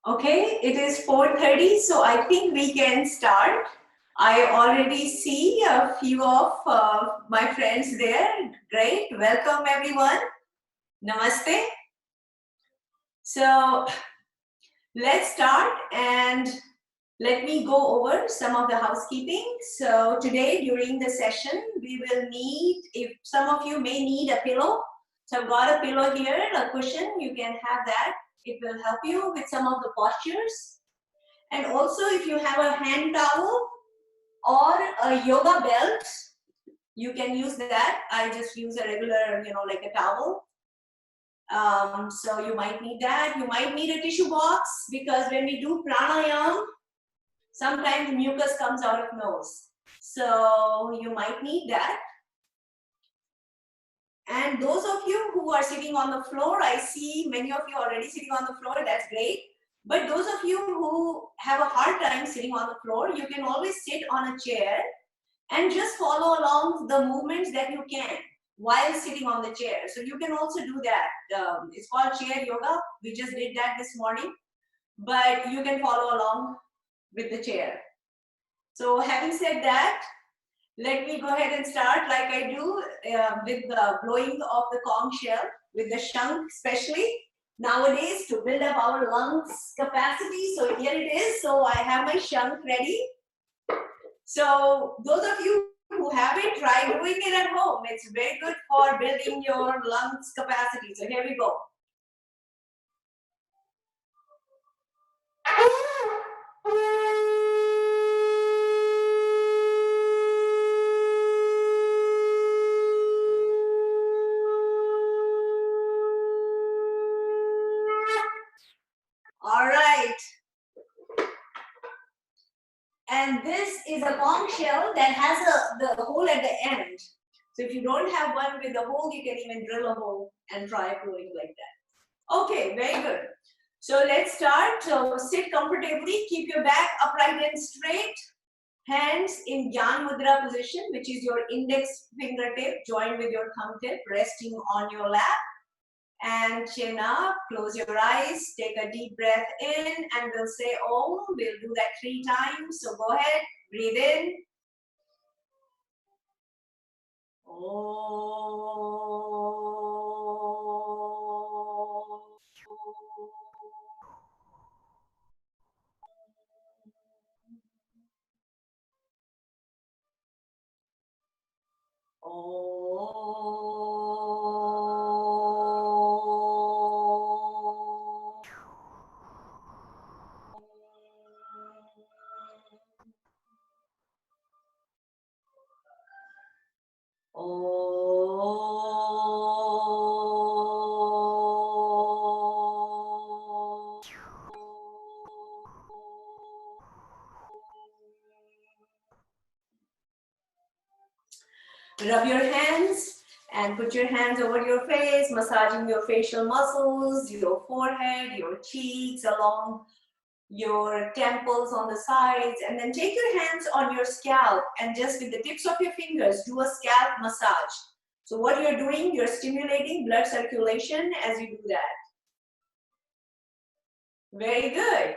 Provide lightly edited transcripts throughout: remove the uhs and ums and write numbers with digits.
Okay, it is 4:30, so I think we can start. I already see a few of my friends there. Great, welcome everyone. Namaste. So let's start and let me go over some of the housekeeping. So today during the session, we will need, if some of you may need a pillow. So I've got a pillow here, a cushion, you can have that. It will help you with some of the postures. And also if you have a hand towel or a yoga belt, you can use that. I just use a regular, like a towel. So you might need that. You might need a tissue box because when we do pranayam, sometimes mucus comes out of nose. So you might need that. And those of you who are sitting on the floor, I see many of you already sitting on the floor, that's great. But those of you who have a hard time sitting on the floor, you can always sit on a chair and just follow along the movements that you can while sitting on the chair. So you can also do that. It's called chair yoga. We just did that this morning, but you can follow along with the chair. So having said that, let me go ahead and start like I do with the blowing of the conch shell, with the Shankha especially nowadays to build up our lungs capacity. So here it is. So I have my Shankha ready. So those of you who have it, try doing it at home. It's very good for building your lungs capacity. So here we go. All right. And this is a conch shell that has the hole at the end. So if you don't have one with a hole, you can even drill a hole and try blowing like that. Okay, very good. So let's start. So sit comfortably, keep your back upright and straight. Hands in Jnana Mudra position, which is your index fingertip joined with your thumb tip resting on your lap. And chin up, close your eyes, take a deep breath in, and we'll say Om. We'll do that 3 times. So go ahead, breathe in. Rub your hands and put your hands over your face, massaging your facial muscles, your forehead, your cheeks, along your temples on the sides, and then take your hands on your scalp and just with the tips of your fingers do a scalp massage. So what you're doing, you're stimulating blood circulation as you do that. Very good.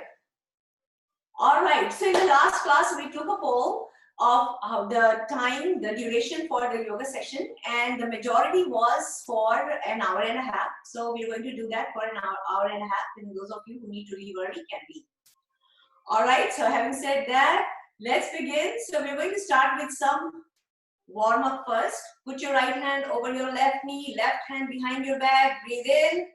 All right, so in the last class we took a poll of the time, the duration for the yoga session, and the majority was for an hour and a half. So we're going to do that for an hour and a half, and those of you who need to leave early can leave. All right, so having said that, let's begin. So we're going to start with some warm up first. Put your right hand over your left knee, left hand behind your back, breathe in.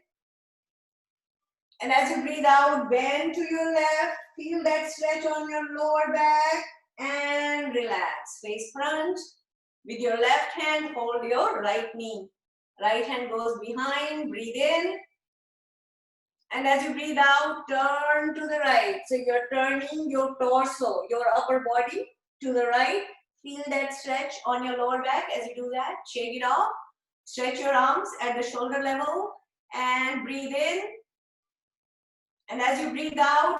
And as you breathe out, bend to your left, feel that stretch on your lower back and relax. Face front. With your left hand, hold your right knee. Right hand goes behind, breathe in. And as you breathe out, turn to the right. So you're turning your torso, your upper body to the right. Feel that stretch on your lower back as you do that. Shake it off. Stretch your arms at the shoulder level and breathe in. And as you breathe out,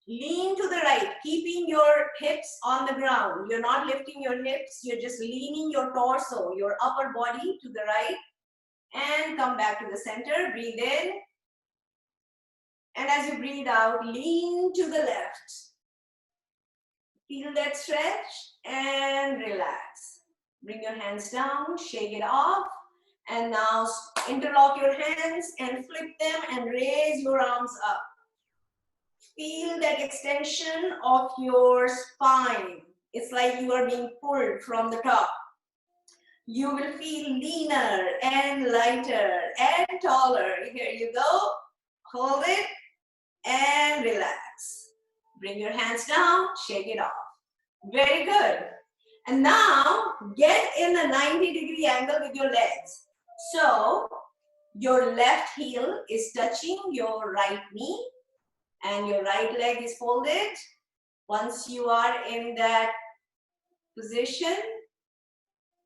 lean to the right, keeping your hips on the ground. You're not lifting your hips, you're just leaning your torso, your upper body to the right. And come back to the center, breathe in. And as you breathe out, lean to the left. Feel that stretch and relax. Bring your hands down, shake it off. And now interlock your hands and flip them and raise your arms up. Feel that extension of your spine. It's like you are being pulled from the top. You will feel leaner and lighter and taller. Here you go. Hold it and relax. Bring your hands down, shake it off. Very good. And now get in a 90-degree angle with your legs. So your left heel is touching your right knee and your right leg is folded. Once you are in that position,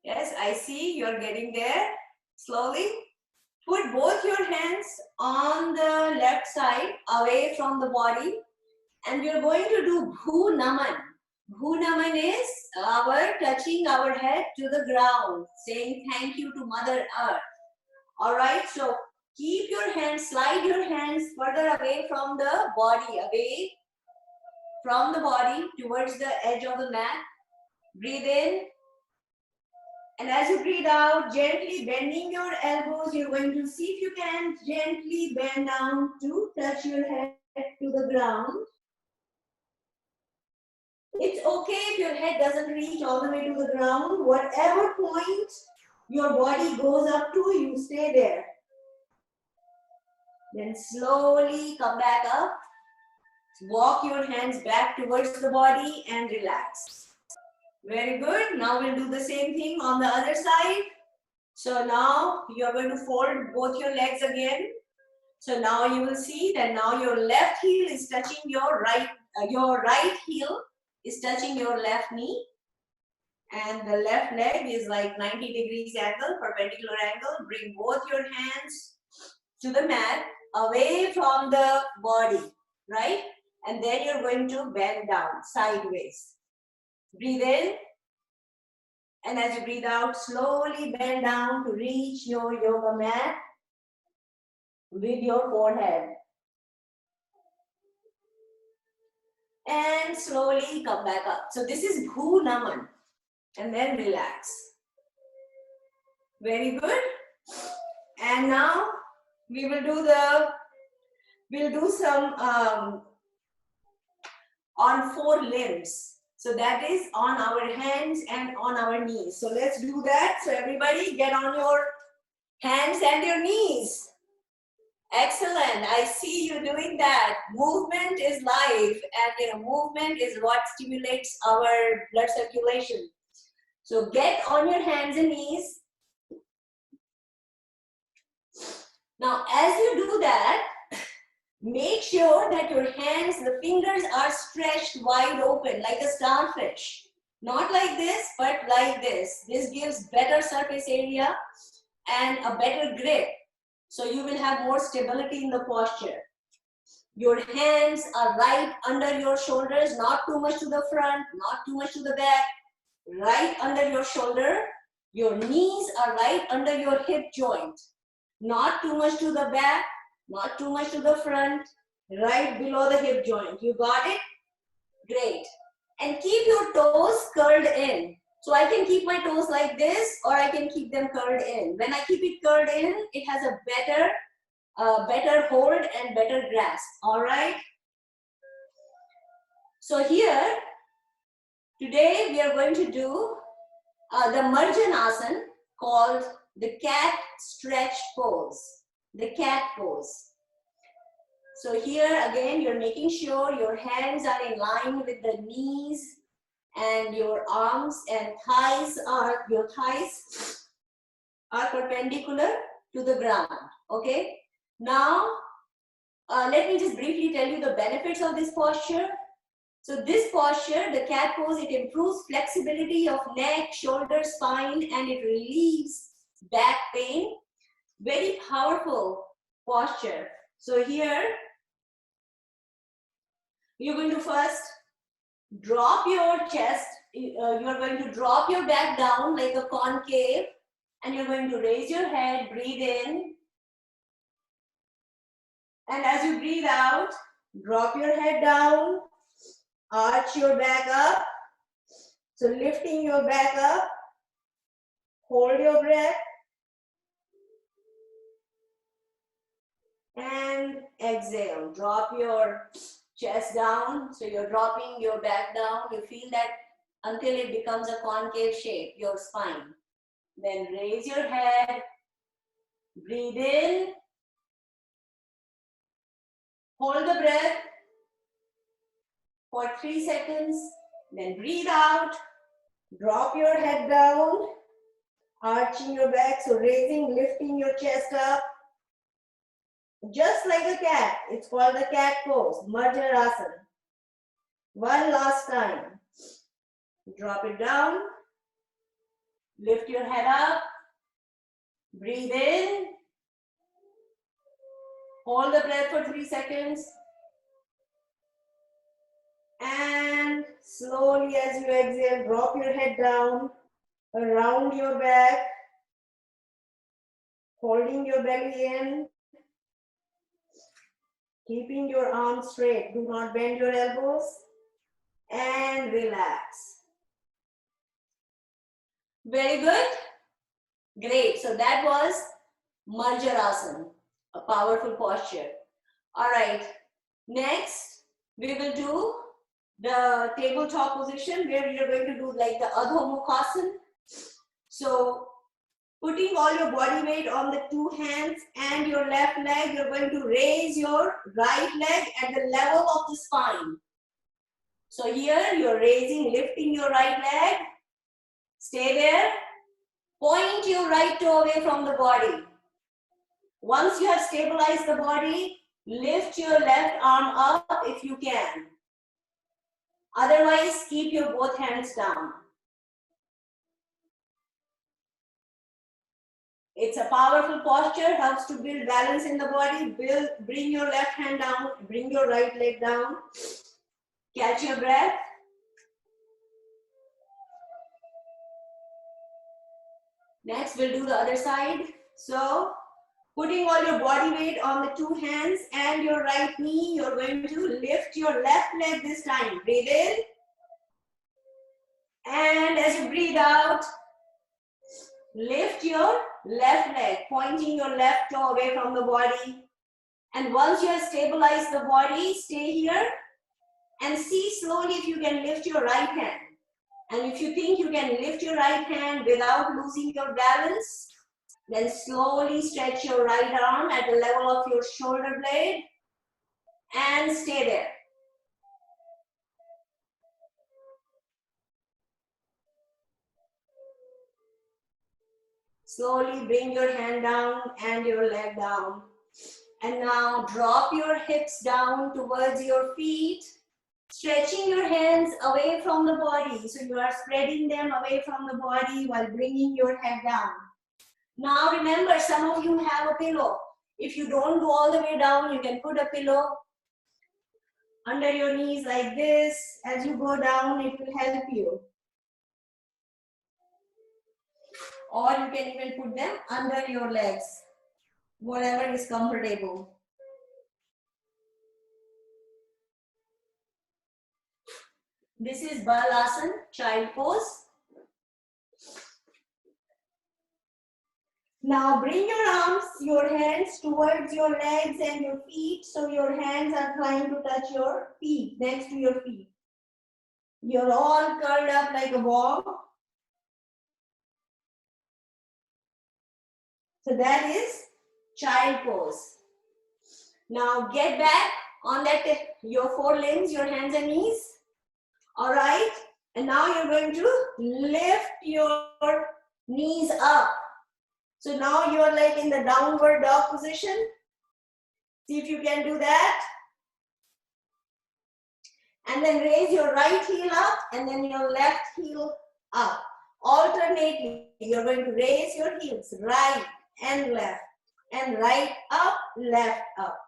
yes, I see you're getting there slowly. Put both your hands on the left side away from the body and we're going to do bhu-naman. Bhu-naman is our touching our head to the ground, saying thank you to Mother Earth. Alright, so keep your hands, slide your hands further away from the body, away from the body towards the edge of the mat. Breathe in. And as you breathe out, gently bending your elbows, you're going to see if you can gently bend down to touch your head to the ground. It's okay if your head doesn't reach all the way to the ground. Whatever point your body goes up to, you stay there. Then slowly come back up. Walk your hands back towards the body and relax. Very good. Now we'll do the same thing on the other side. So now you're going to fold both your legs again. So now you will see that now your left heel is touching your right heel is touching your left knee. And the left leg is like 90 degrees angle, perpendicular angle. Bring both your hands to the mat, away from the body, right? And then you're going to bend down sideways. Breathe in. And as you breathe out, slowly bend down to reach your yoga mat with your forehead. And slowly come back up. So this is bhu-naman. And then relax. Very good. And now we will do some on 4 limbs. So that is on our hands and on our knees. So let's do that. So everybody get on your hands and your knees. Excellent. I see you doing that. Movement is life, and movement is what stimulates our blood circulation. So get on your hands and knees. Now, as you do that, make sure that your hands, the fingers are stretched wide open like a starfish. Not like this, but like this. This gives better surface area and a better grip. So you will have more stability in the posture. Your hands are right under your shoulders, not too much to the front, not too much to the back. Right under your shoulder. Your knees are right under your hip joint. Not too much to the back, not too much to the front, right below the hip joint. You got it? Great. And keep your toes curled in. So I can keep my toes like this, or I can keep them curled in. When I keep it curled in, it has a better hold and better grasp. All right? So here, today we are going to do the Marjan-asan called the cat stretch pose, the cat pose. So here again, you're making sure your hands are in line with the knees and your arms and your thighs are perpendicular to the ground, okay? Now, let me just briefly tell you the benefits of this posture. So this posture, the cat pose, it improves flexibility of neck, shoulder, spine, and it relieves back pain. Very powerful posture. So here, you're going to first drop your chest. You're going to drop your back down like a concave, and you're going to raise your head, breathe in, And as you breathe out, drop your head down, arch your back up. So lifting your back up, hold your breath, and exhale. Drop your chest down. So you're dropping your back down. You feel that until it becomes a concave shape, your spine. Then raise your head, breathe in, hold the breath for 3 seconds, then breathe out, drop your head down, arching your back, so raising, lifting your chest up, just like a cat. It's called the cat pose, Marja Asan. One last time. Drop it down, lift your head up, breathe in, hold the breath for 3 seconds, and slowly as you exhale, drop your head down, around your back, holding your belly in, keeping your arms straight. Do not bend your elbows, and relax. Very good. Great. So that was Marjarasana, a powerful posture. All right. Next, we will do the tabletop position where we are going to do like the Adho Mukhasan. So putting all your body weight on the 2 hands and your left leg, you're going to raise your right leg at the level of the spine. So here you're raising, lifting your right leg. Stay there. Point your right toe away from the body. Once you have stabilized the body, lift your left arm up if you can. Otherwise, keep your both hands down. It's a powerful posture, helps to build balance in the body. Bring your left hand down, bring your right leg down. Catch your breath. Next, we'll do the other side. So, putting all your body weight on the 2 hands and your right knee, you're going to lift your left leg this time. Breathe in. And as you breathe out, lift your left leg, pointing your left toe away from the body. And once you have stabilized the body, stay here and see slowly if you can lift your right hand. And if you think you can lift your right hand without losing your balance, then slowly stretch your right arm at the level of your shoulder blade and stay there. Slowly bring your hand down and your leg down. And now drop your hips down towards your feet, stretching your hands away from the body. So you are spreading them away from the body while bringing your head down. Now remember, some of you have a pillow. If you don't go all the way down, you can put a pillow under your knees like this. As you go down, it will help you. Or you can even put them under your legs, whatever is comfortable. This is Balasana, child pose. Now bring your arms, your hands towards your legs and your feet, so your hands are trying to touch your feet, next to your feet. You're all curled up like a ball. So that is child pose. Now get back on that, your forelimbs, your hands and knees. All right. And now you're going to lift your knees up. So now you're like in the downward dog position. See if you can do that. And then raise your right heel up and then your left heel up. Alternately, you're going to raise your heels right and left, and right up, left up.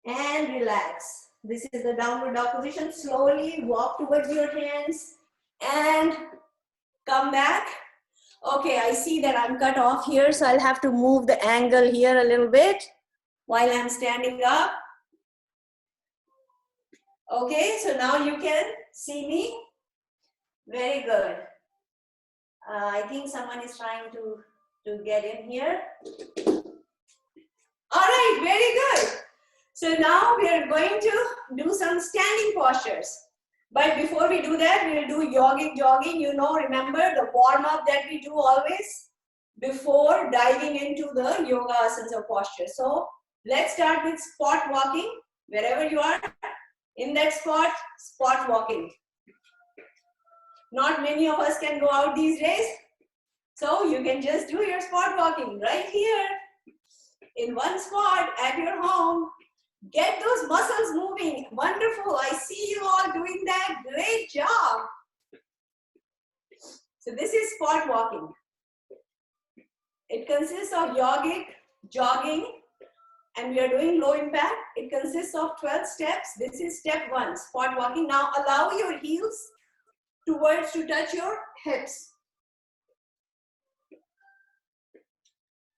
And relax. This is the downward dog position. Slowly walk towards your hands and come back. Okay, I see that I'm cut off here, so I'll have to move the angle here a little bit while I'm standing up. Okay, so now you can see me. Very good. I think someone is trying to get in here. All right, very good. So now we are going to do some standing postures. But before we do that, we will do yogic jogging. You know, remember the warm-up that we do always before diving into the yoga asanas or posture. So let's start with spot walking. Wherever you are, in that spot, spot walking. Not many of us can go out these days. So you can just do your spot walking right here in one spot at your home. Get those muscles moving. Wonderful. I see you all doing that. Great job. So this is spot walking. It consists of yogic, jogging, and we are doing low impact. It consists of 12 steps. This is step 1, spot walking. Now allow your heels to touch your hips.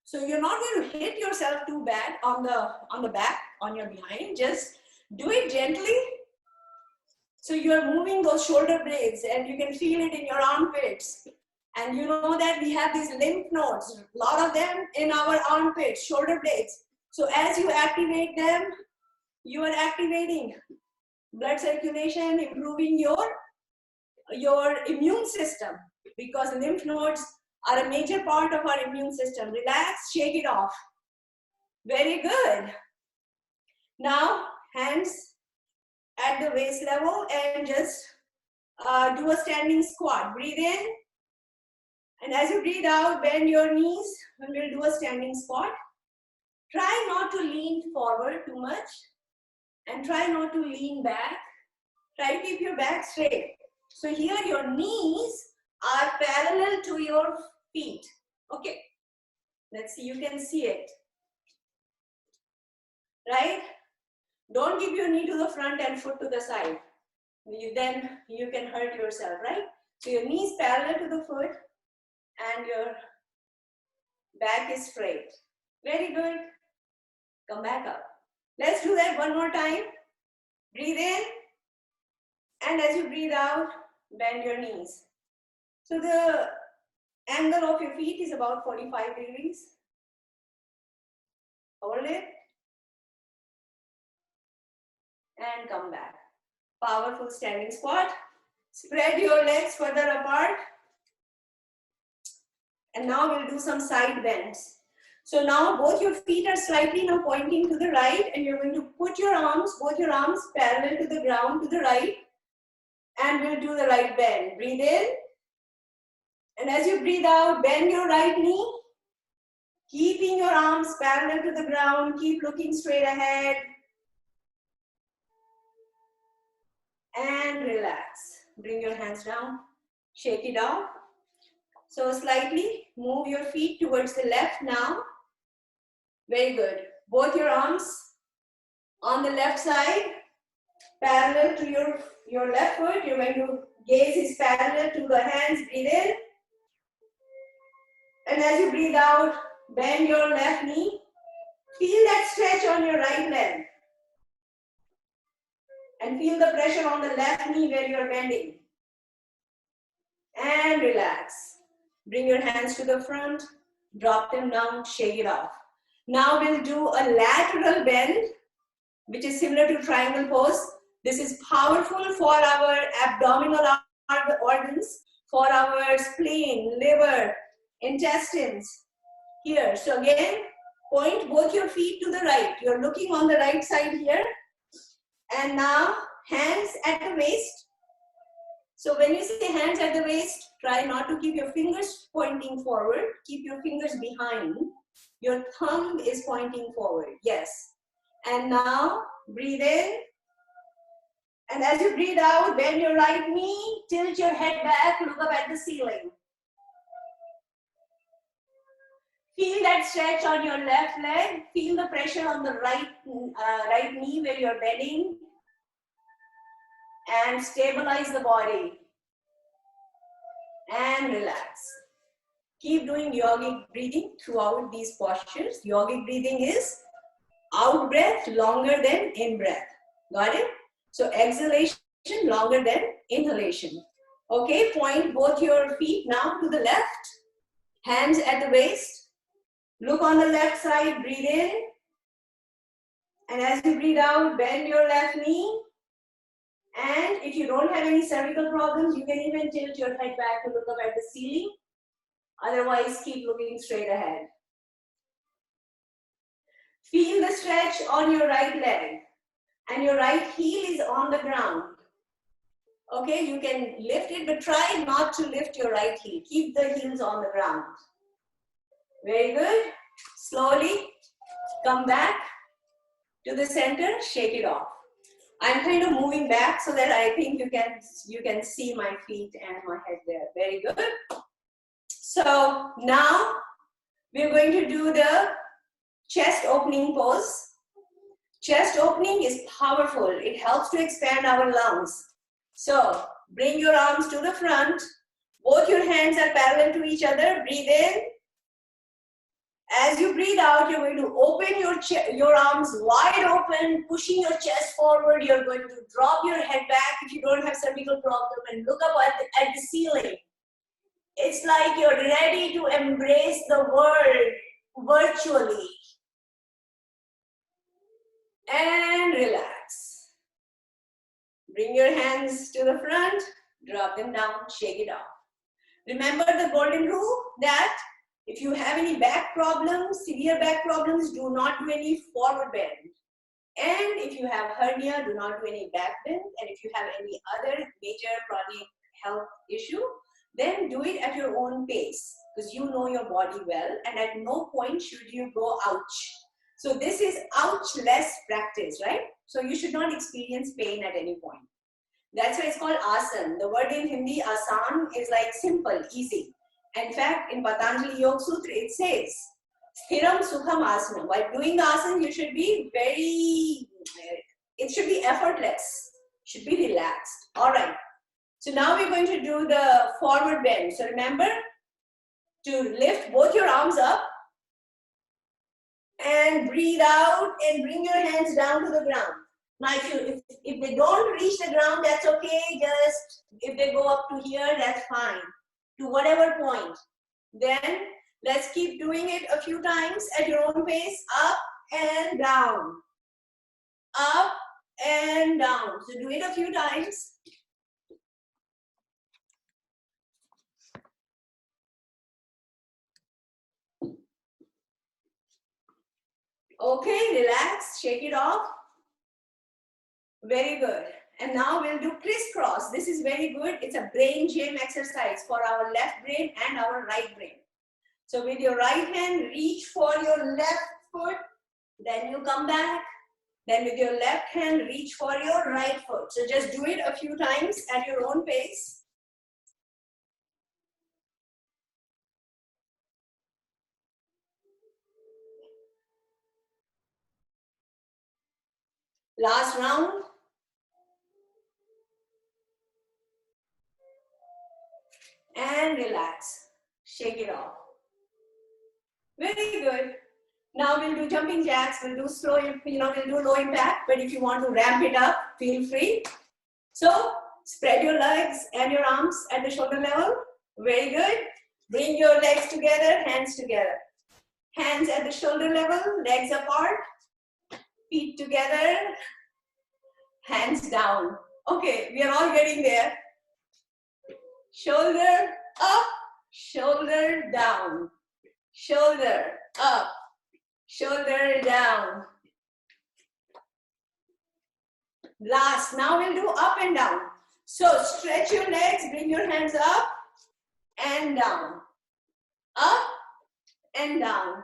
So you're not going to hit yourself too bad on the back, on your behind. Just do it gently. So you're moving those shoulder blades and you can feel it in your armpits. And you know that we have these lymph nodes, a lot of them in our armpits, shoulder blades. So as you activate them, you are activating blood circulation, improving your immune system, because lymph nodes are a major part of our immune system. Relax, shake it off. Very good. Now, hands at the waist level and just do a standing squat. Breathe in. And as you breathe out, bend your knees and we'll do a standing squat. Try not to lean forward too much and try not to lean back. Try to keep your back straight. So here your knees are parallel to your feet. Okay, let's see, you can see it. Right? Don't give your knee to the front and foot to the side. Then you can hurt yourself, right? So your knees parallel to the foot and your back is straight. Very good. Come back up. Let's do that one more time. Breathe in. And as you breathe out, bend your knees. So the angle of your feet is about 45 degrees. Hold it. And come back. Powerful standing squat. Spread your legs further apart. And now we'll do some side bends. So now both your feet are slightly now pointing to the right, and you're going to put your arms, both your arms parallel to the ground to the right. And we'll do the right bend. Breathe in. And as you breathe out, bend your right knee. Keeping your arms parallel to the ground. Keep looking straight ahead. And relax. Bring your hands down. Shake it off. So slightly move your feet towards the left now. Very good. Both your arms on the left side, parallel to your left foot. You're going to gaze is parallel to the hands. Breathe in. And as you breathe out, bend your left knee. Feel that stretch on your right leg. And feel the pressure on the left knee where you're bending. And relax. Bring your hands to the front. Drop them down. Shake it off. Now we'll do a lateral bend, which is similar to triangle pose. This is powerful for our abdominal organs, for our spleen, liver, intestines. Here. So again, point both your feet to the right. You're looking on the right side here. And now hands at the waist. So when you say hands at the waist, try not to keep your fingers pointing forward. Keep your fingers behind. Your thumb is pointing forward. Yes. And now breathe in. And as you breathe out, bend your right knee. Tilt your head back. Look up at the ceiling. Feel that stretch on your left leg. Feel the pressure on the right knee where you're bending. And stabilize the body. and relax. Keep doing yogic breathing throughout these postures. Yogic breathing is out breath longer than in breath. Got it? So exhalation longer than inhalation. Okay, point both your feet now to the left. Hands at the waist. Look on the left side, breathe in. And as you breathe out, bend your left knee. And if you don't have any cervical problems, you can even tilt your head back to look up at the ceiling. Otherwise, keep looking straight ahead. Feel the stretch on your right leg. And your right heel is on the ground. Okay, you can lift it, but try not to lift your right heel. Keep the heels on the ground. Very good. Slowly come back to the center, shake it off. I'm kind of moving back so that I think you can see my feet and my head there. Very good. So now we're going to do the chest opening pose. Chest opening is powerful. It helps to expand our lungs. So bring your arms to the front. Both your hands are parallel to each other. Breathe in. As you breathe out, you're going to open your arms wide open, pushing your chest forward. You're going to drop your head back if you don't have cervical problem and look up at the ceiling. It's like you're ready to embrace the world virtually. And relax. Bring your hands to the front, drop them down, shake it off. Remember the golden rule that if you have any back problems, severe back problems, do not do any forward bend. And if you have hernia, do not do any back bend. And if you have any other major chronic health issue, then do it at your own pace because you know your body well and at no point should you go ouch. So this is ouch-less practice, right? So you should not experience pain at any point. That's why it's called asan. The word in Hindi, asan, is like simple, easy. In fact, in Patanjali Yoga Sutra, it says, Sthiram Sukham Asana. While doing the asana, you should be it should be effortless, should be relaxed. All right. So now we're going to do the forward bend. So remember to lift both your arms up and breathe out and bring your hands down to the ground. Now if they don't reach the ground, that's okay. Just if they go up to here, that's fine. To whatever point. Then let's keep doing it a few times at your own pace. Up and down. Up and down. So do it a few times. Okay, relax, shake it off. Very good. And now we'll do crisscross. This is very good. It's a brain gym exercise for our left brain and our right brain. So with your right hand, reach for your left foot. Then you come back. Then with your left hand, reach for your right foot. So just do it a few times at your own pace. Last round. And relax. Shake it off. Very good. Now we'll do jumping jacks. We'll do slow, we'll do low impact. But if you want to ramp it up, feel free. So spread your legs and your arms at the shoulder level. Very good. Bring your legs together, hands together. Hands at the shoulder level, legs apart. Feet together. Hands down. Okay, we are all getting there. Shoulder up, shoulder down. Shoulder up, shoulder down. Last, now we'll do up and down. So stretch your legs, bring your hands up and down. Up and down.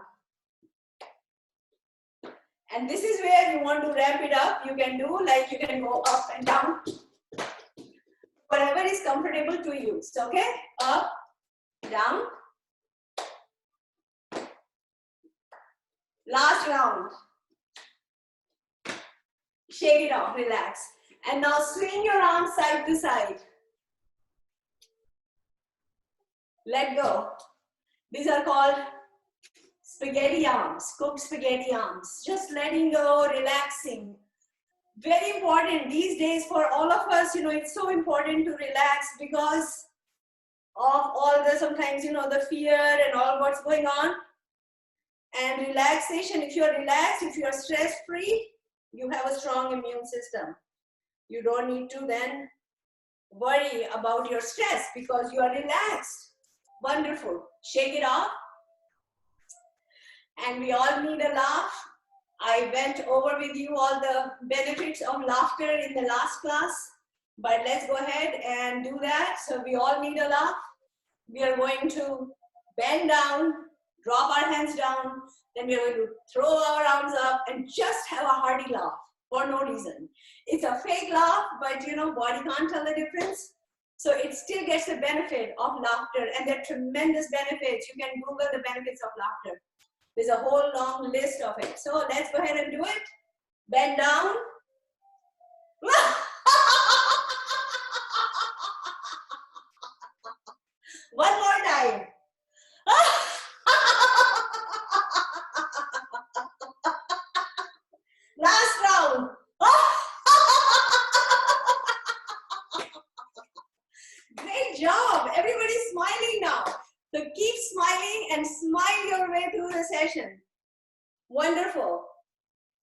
And this is where you want to ramp it up. You can do like you can go up and down. Whatever is comfortable to you. So, okay? Up, down. Last round. Shake it off, relax. And now swing your arms side to side. Let go. These are called spaghetti arms, cooked spaghetti arms. Just letting go, relaxing. Very important these days for all of us, it's so important to relax because of all the sometimes, the fear and all what's going on. And relaxation, if you're relaxed, if you're stress-free, you have a strong immune system. You don't need to then worry about your stress because you are relaxed. Wonderful. Shake it off. And we all need a laugh. I went over with you all the benefits of laughter in the last class, but let's go ahead and do that. So we all need a laugh. We are going to bend down, drop our hands down, then we are going to throw our arms up and just have a hearty laugh for no reason. It's a fake laugh, but body can't tell the difference. So it still gets the benefit of laughter, and there are tremendous benefits. You can Google the benefits of laughter. There's a whole long list of it. So let's go ahead and do it. Bend down. One more time. Last round. Great job. Everybody's smiling now. So keep smiling and smile your way through the session. Wonderful.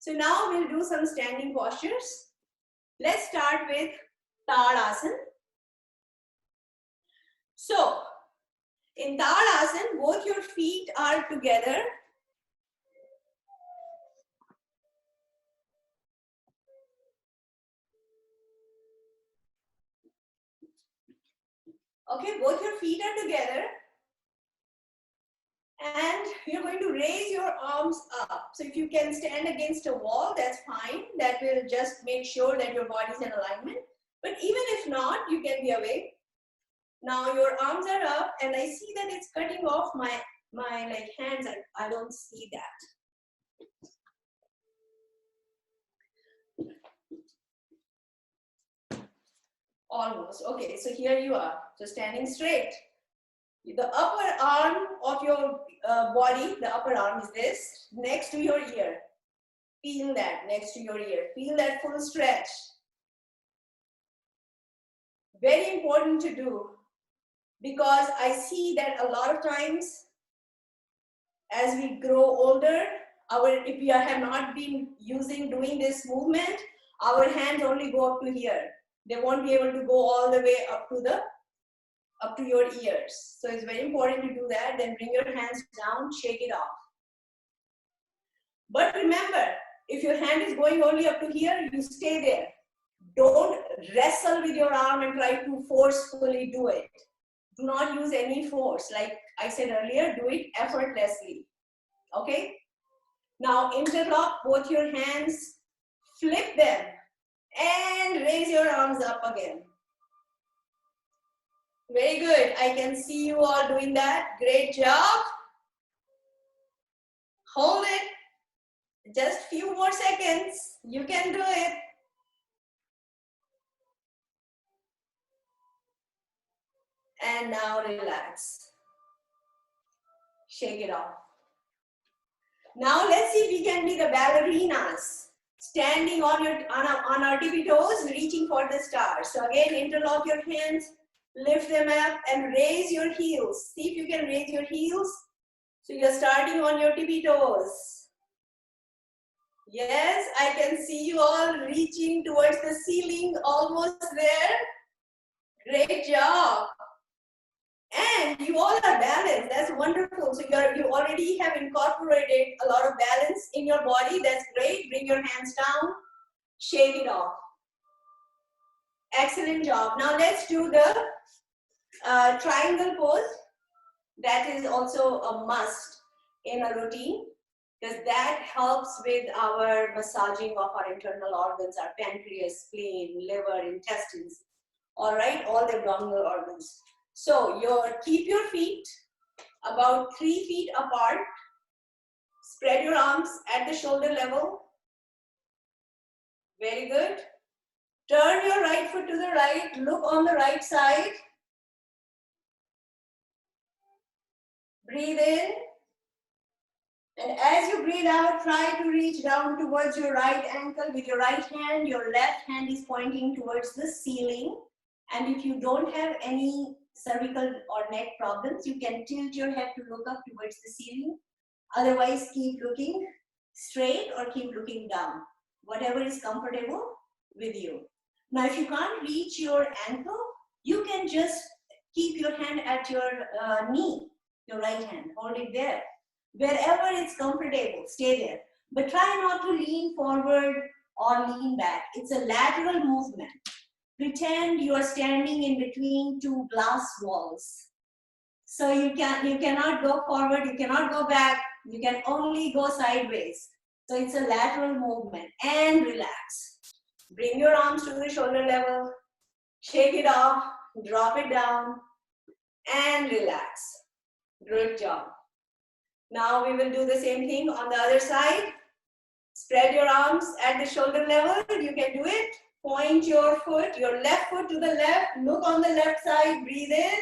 So now we'll do some standing postures. Let's start with Tadasan. So in Tadasan, both your feet are together. Okay, both your feet are together. And you're going to raise your arms up. So if you can stand against a wall, that's fine. That will just make sure that your body is in alignment. But even if not, you can be awake. Now your arms are up, and I see that it's cutting off my hands. I don't see that. Almost. Okay, so here you are. So standing straight. The upper arm of your body, the upper arm is this, next to your ear. Feel that next to your ear. Feel that full stretch. Very important to do, because I see that a lot of times as we grow older, if we have not been doing this movement, our hands only go up to here. They won't be able to go all the way up to your ears. So it's very important to do that. Then bring your hands down, shake it off. But remember, if your hand is going only up to here, you stay there. Don't wrestle with your arm and try to forcefully do it. Do not use any force. Like I said earlier, do it effortlessly. Okay? Now interlock both your hands, flip them, and raise your arms up again. Very good. I can see you all doing that. Great job. Hold it. Just few more seconds. You can do it. And now relax. Shake it off. Now let's see if we can be the ballerinas. Standing on our tippy toes, reaching for the stars. So again, interlock your hands, lift them up and raise your heels. See if you can raise your heels. So you're starting on your tippy toes. Yes, I can see you all reaching towards the ceiling, almost there. Great job. And you all are balanced. That's wonderful. So you already have incorporated a lot of balance in your body. That's great. Bring your hands down. Shake it off. Excellent job. Now let's do the triangle pose. That is also a must in a routine, because that helps with our massaging of our internal organs, our pancreas, spleen, liver, intestines. All right, all the abdominal organs. So keep your feet about 3 feet apart. Spread your arms at the shoulder level. Very good. Turn your right foot to the right. Look on the right side. Breathe in. And as you breathe out, try to reach down towards your right ankle with your right hand. Your left hand is pointing towards the ceiling. And if you don't have any cervical or neck problems, you can tilt your head to look up towards the ceiling. Otherwise, keep looking straight or keep looking down. Whatever is comfortable with you. Now, if you can't reach your ankle, you can just keep your hand at your knee, your right hand. Hold it there. Wherever it's comfortable, stay there. But try not to lean forward or lean back. It's a lateral movement. Pretend you are standing in between two glass walls. So you cannot go forward, you cannot go back, you can only go sideways. So it's a lateral movement. And relax. Bring your arms to the shoulder level, shake it off, drop it down, and relax. Good job. Now we will do the same thing on the other side. Spread your arms at the shoulder level. You can do it. Point your foot, your left foot to the left. Look on the left side. Breathe in.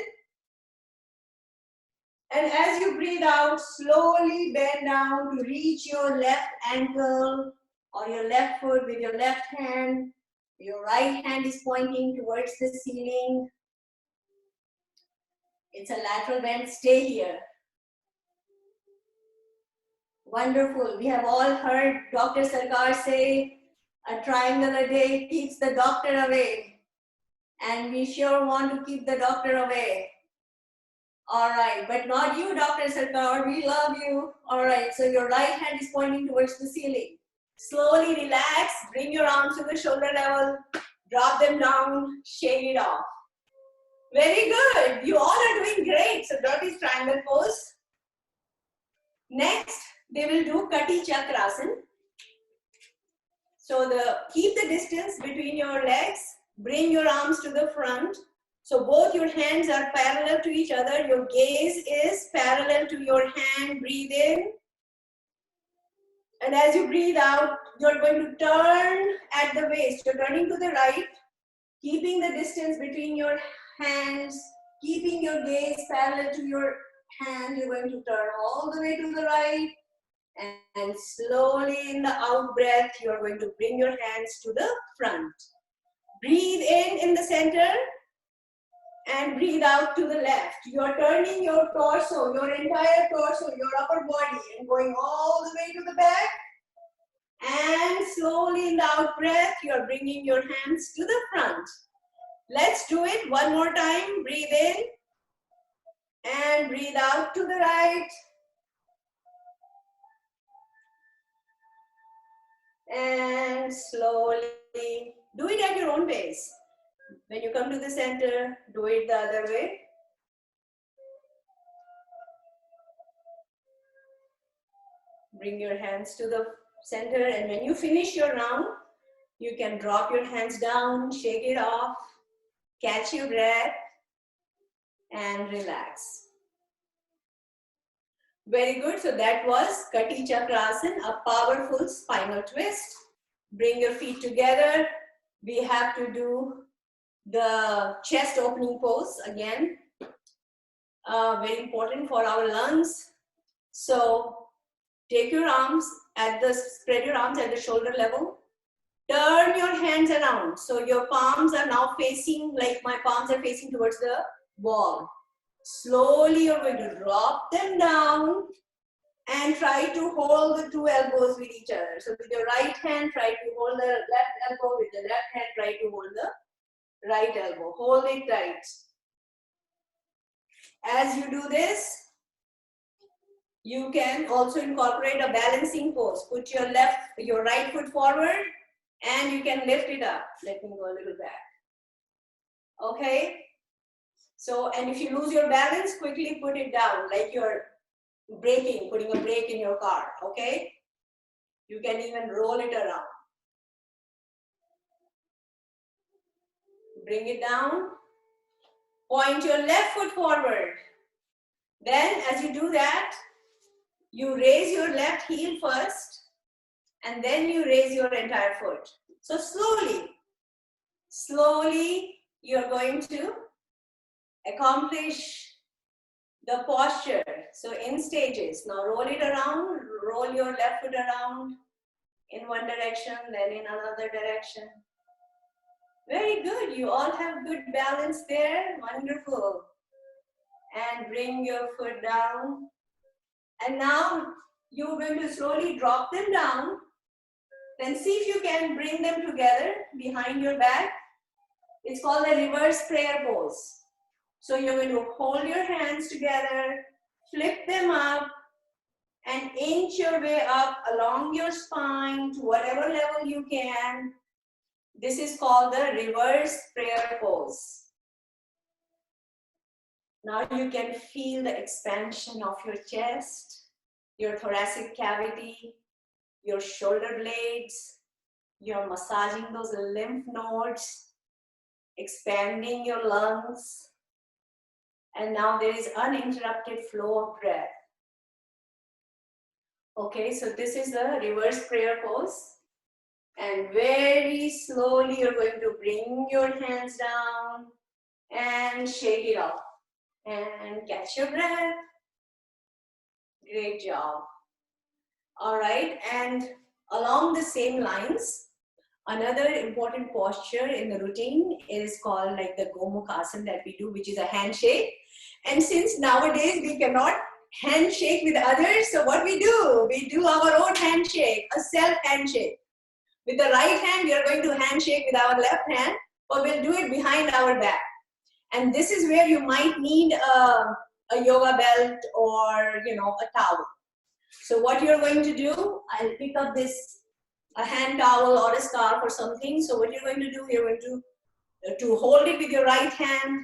And as you breathe out, slowly bend down to reach your left ankle or your left foot with your left hand. Your right hand is pointing towards the ceiling. It's a lateral bend. Stay here. Wonderful. We have all heard Dr. Sarkar say, a triangle a day keeps the doctor away. And we sure want to keep the doctor away. All right, but not you, Dr. Sarkar. We love you. All right, so your right hand is pointing towards the ceiling. Slowly relax. Bring your arms to the shoulder level. Drop them down. Shake it off. Very good. You all are doing great. So that is triangle pose. Next, they will do Kati Chakrasan. So keep the distance between your legs. Bring your arms to the front. So both your hands are parallel to each other. Your gaze is parallel to your hand. Breathe in. And as you breathe out, you're going to turn at the waist. You're turning to the right, keeping the distance between your hands, keeping your gaze parallel to your hand. You're going to turn all the way to the right. And slowly in the out breath, you're going to bring your hands to the front. Breathe in the center and breathe out to the left. You're turning your torso, your entire torso, your upper body and going all the way to the back. And slowly in the out breath, you're bringing your hands to the front. Let's do it one more time. Breathe in and breathe out to the right. And slowly do it at your own pace. When you come to the center, do it the other way. Bring your hands to the center, and when you finish your round, you can drop your hands down, shake it off, catch your breath, and relax. Very good. So that was Kati Chakrasan, a powerful spinal twist. Bring your feet together. We have to do the chest opening pose again. Very important for our lungs. So take your arms spread your arms at the shoulder level. Turn your hands around. So your palms are now facing, like my palms are facing towards the wall. Slowly you're going to drop them down and try to hold the two elbows with each other. So with your right hand, try to hold the left elbow. With the left hand, try to hold the right elbow. Hold it tight. As you do this, you can also incorporate a balancing pose. Put your right foot forward and you can lift it up. Let me go a little back. Okay? So, and if you lose your balance, quickly put it down, like you're braking, putting a brake in your car, okay? You can even roll it around. Bring it down. Point your left foot forward. Then, as you do that, you raise your left heel first, and then you raise your entire foot. So slowly, you're going to accomplish the posture. So in stages. Now roll it around, roll your left foot around in one direction, then in another direction. Very good. You all have good balance there. Wonderful. And bring your foot down. And now you're going to slowly drop them down. Then see if you can bring them together behind your back. It's called the reverse prayer pose. So you're going to hold your hands together, flip them up, and inch your way up along your spine to whatever level you can. This is called the reverse prayer pose. Now you can feel the expansion of your chest, your thoracic cavity, your shoulder blades. You're massaging those lymph nodes, expanding your lungs. And now there is uninterrupted flow of breath. Okay, so this is the reverse prayer pose. And very slowly you're going to bring your hands down and shake it off. And catch your breath. Great job. All right, and along the same lines, another important posture in the routine is called like the asan that we do, which is a handshake. And since nowadays we cannot handshake with others, so what we do our own handshake, a self handshake. With the right hand, we are going to handshake with our left hand, but we'll do it behind our back. And this is where you might need a yoga belt or, you know, a towel. So what you're going to do, I'll pick up a hand towel or a scarf or something. So what you're going to do, you're going to hold it with your right hand,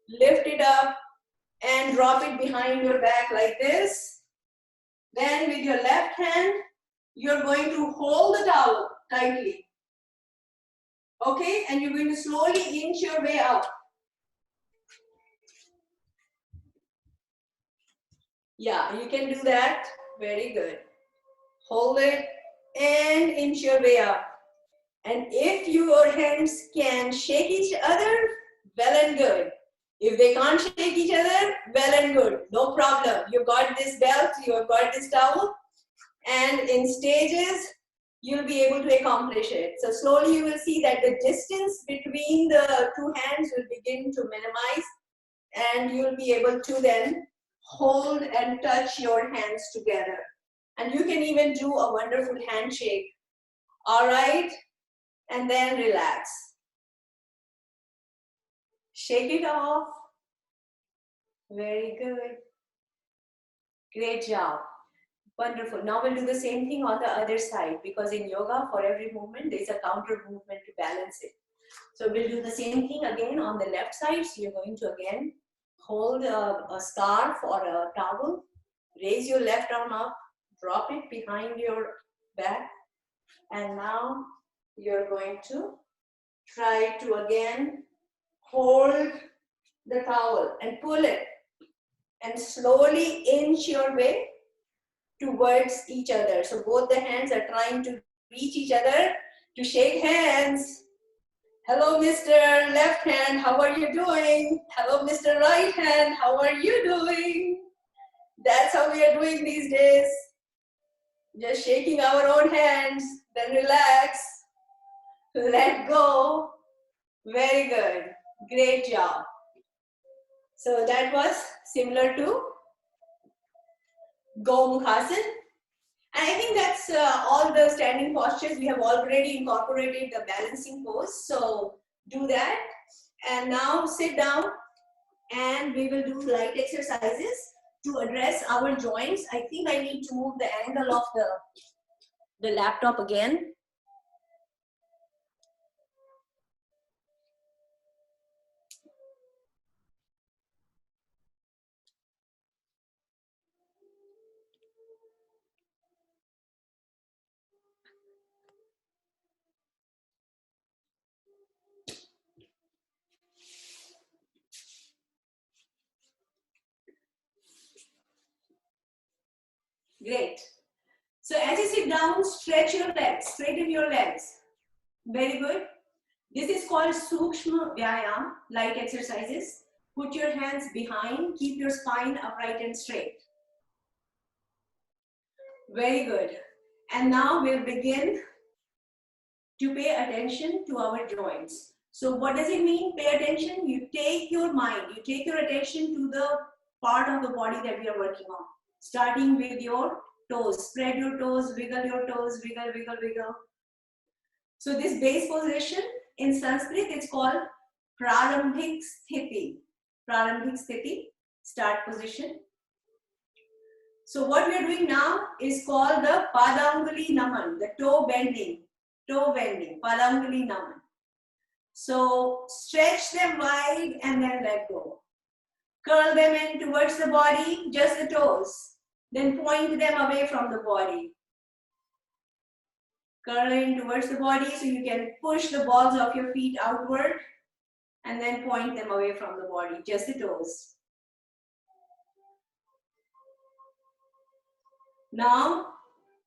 lift it up and drop it behind your back like this. Then with your left hand, you're going to hold the towel tightly. Okay, and you're going to slowly inch your way up. Yeah, you can do that. Very good. Hold it and inch your way up. And if your hands can shake each other, well and good. If they can't shake each other, well and good. No problem. You got this belt, you have got this towel. And in stages, you'll be able to accomplish it. So slowly you will see that the distance between the two hands will begin to minimize. And you'll be able to then hold and touch your hands together. And you can even do a wonderful handshake. All right? And then relax. Shake it off. Very good. Great job. Wonderful. Now we'll do the same thing on the other side, because in yoga, for every movement, there's a counter movement to balance it. So we'll do the same thing again on the left side. So you're going to again hold a scarf or a towel, raise your left arm up, drop it behind your back, and now you're going to try to again hold the towel and pull it and slowly inch your way towards each other. So both the hands are trying to reach each other to shake hands. Hello, Mr. Left Hand, how are you doing? Hello, Mr. Right Hand, how are you doing? That's how we are doing these days. Just shaking our own hands, then relax, let go. Very good, great job. So that was similar to Gomukhasan. And I think that's all the standing postures. We have already incorporated the balancing pose. So do that. And now sit down and we will do light exercises to address our joints. I think I need to move the angle of the laptop again. Great. So as you sit down, stretch your legs, straighten your legs. Very good. This is called sukshma vyaayam, light exercises. Put your hands behind, keep your spine upright and straight. Very good. And now we'll begin to pay attention to our joints. So what does it mean, pay attention? You take your mind, you take your attention to the part of the body that we are working on. Starting with your toes. Spread your toes, wiggle your toes, wiggle, wiggle, wiggle. So this base position in Sanskrit, it's called Prarambhik Sthiti. Prarambhik Sthiti, start position. So what we are doing now is called the Padanguli Naman, the toe bending, Padanguli Naman. So stretch them wide and then let go. Curl them in towards the body, just the toes. Then point them away from the body. Curl in towards the body so you can push the balls of your feet outward and then point them away from the body, just the toes. Now,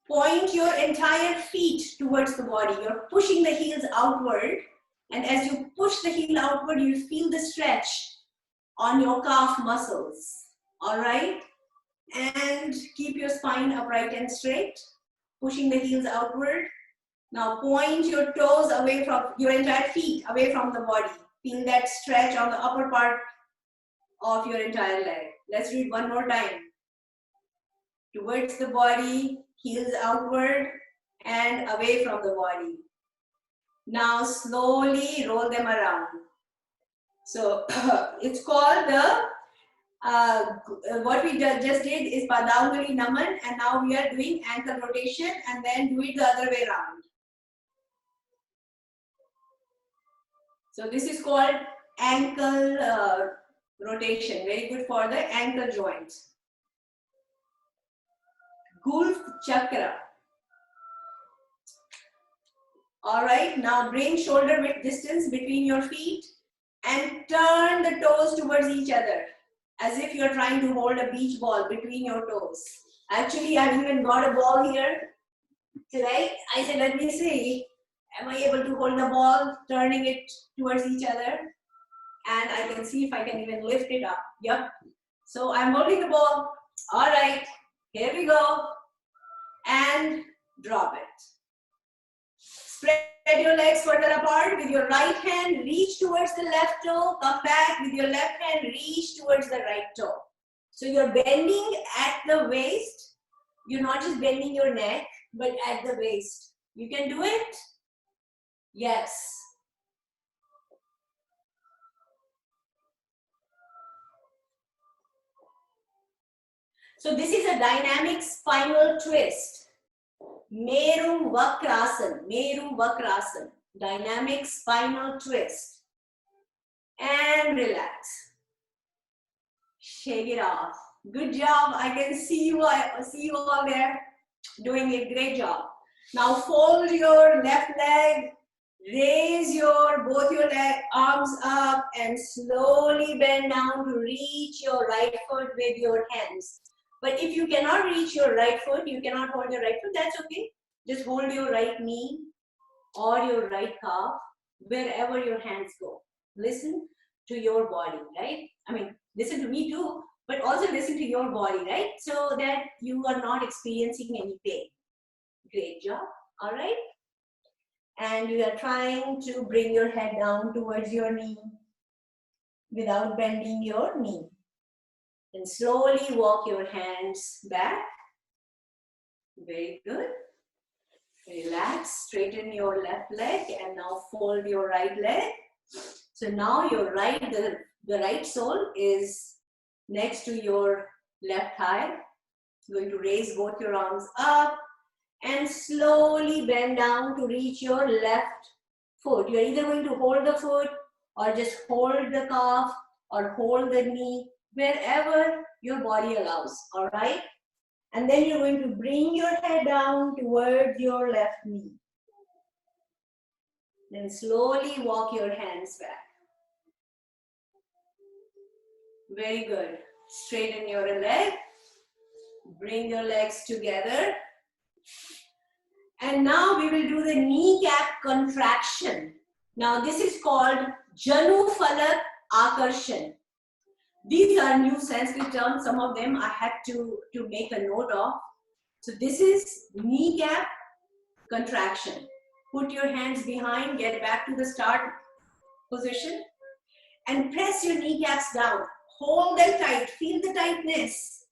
point your entire feet towards the body. You're pushing the heels outward, and as you push the heel outward, you feel the stretch on your calf muscles. All right? And keep your spine upright and straight, pushing the heels outward. Now point your toes away from, your entire feet away from the body. Feel that stretch on the upper part of your entire leg. Let's read one more time. Towards the body, heels outward and away from the body. Now slowly roll them around. So it's called the, what we just did is Padanguli Naman, and now we are doing ankle rotation and then do it the other way around. So this is called ankle rotation, very good for the ankle joints. Gulf chakra. All right, now bring shoulder width distance between your feet and turn the toes towards each other as if you're trying to hold a beach ball between your toes. Actually, I've even got a ball here today. I said, let me see, am I able to hold the ball, turning it towards each other? And I can see if I can even lift it up. Yep. So I'm holding the ball. All right, here we go. And drop it. Spread your legs further apart with your right hand. Reach towards the left toe. Come back with your left hand. Reach towards the right toe. So you're bending at the waist. You're not just bending your neck, but at the waist. You can do it? Yes. So this is a dynamic spinal twist. Meru Vakrasan, dynamic spinal twist. And relax. Shake it off. Good job. I can see you all there doing a great job. Now fold your left leg, raise both your arms up and slowly bend down to reach your right foot with your hands. But if you cannot reach your right foot, you cannot hold your right foot, that's okay. Just hold your right knee or your right calf, wherever your hands go. Listen to your body, right? I mean, listen to me too, but also listen to your body, right? So that you are not experiencing any pain. Great job, all right? And you are trying to bring your head down towards your knee without bending your knee. And slowly walk your hands back. Very good. Relax, straighten your left leg and now fold your right leg. So now your the right sole is next to your left thigh. You're going to raise both your arms up and slowly bend down to reach your left foot. You're either going to hold the foot or just hold the calf or hold the knee, wherever your body allows, all right? And then you're going to bring your head down towards your left knee. Then slowly walk your hands back. Very good. Straighten your leg. Bring your legs together. And now we will do the kneecap contraction. Now this is called Janu Falak Akarshan. These are new Sanskrit terms. Some of them I had to make a note of. So this is kneecap contraction. Put your hands behind, get back to the start position and press your kneecaps down. Hold them tight, feel the tightness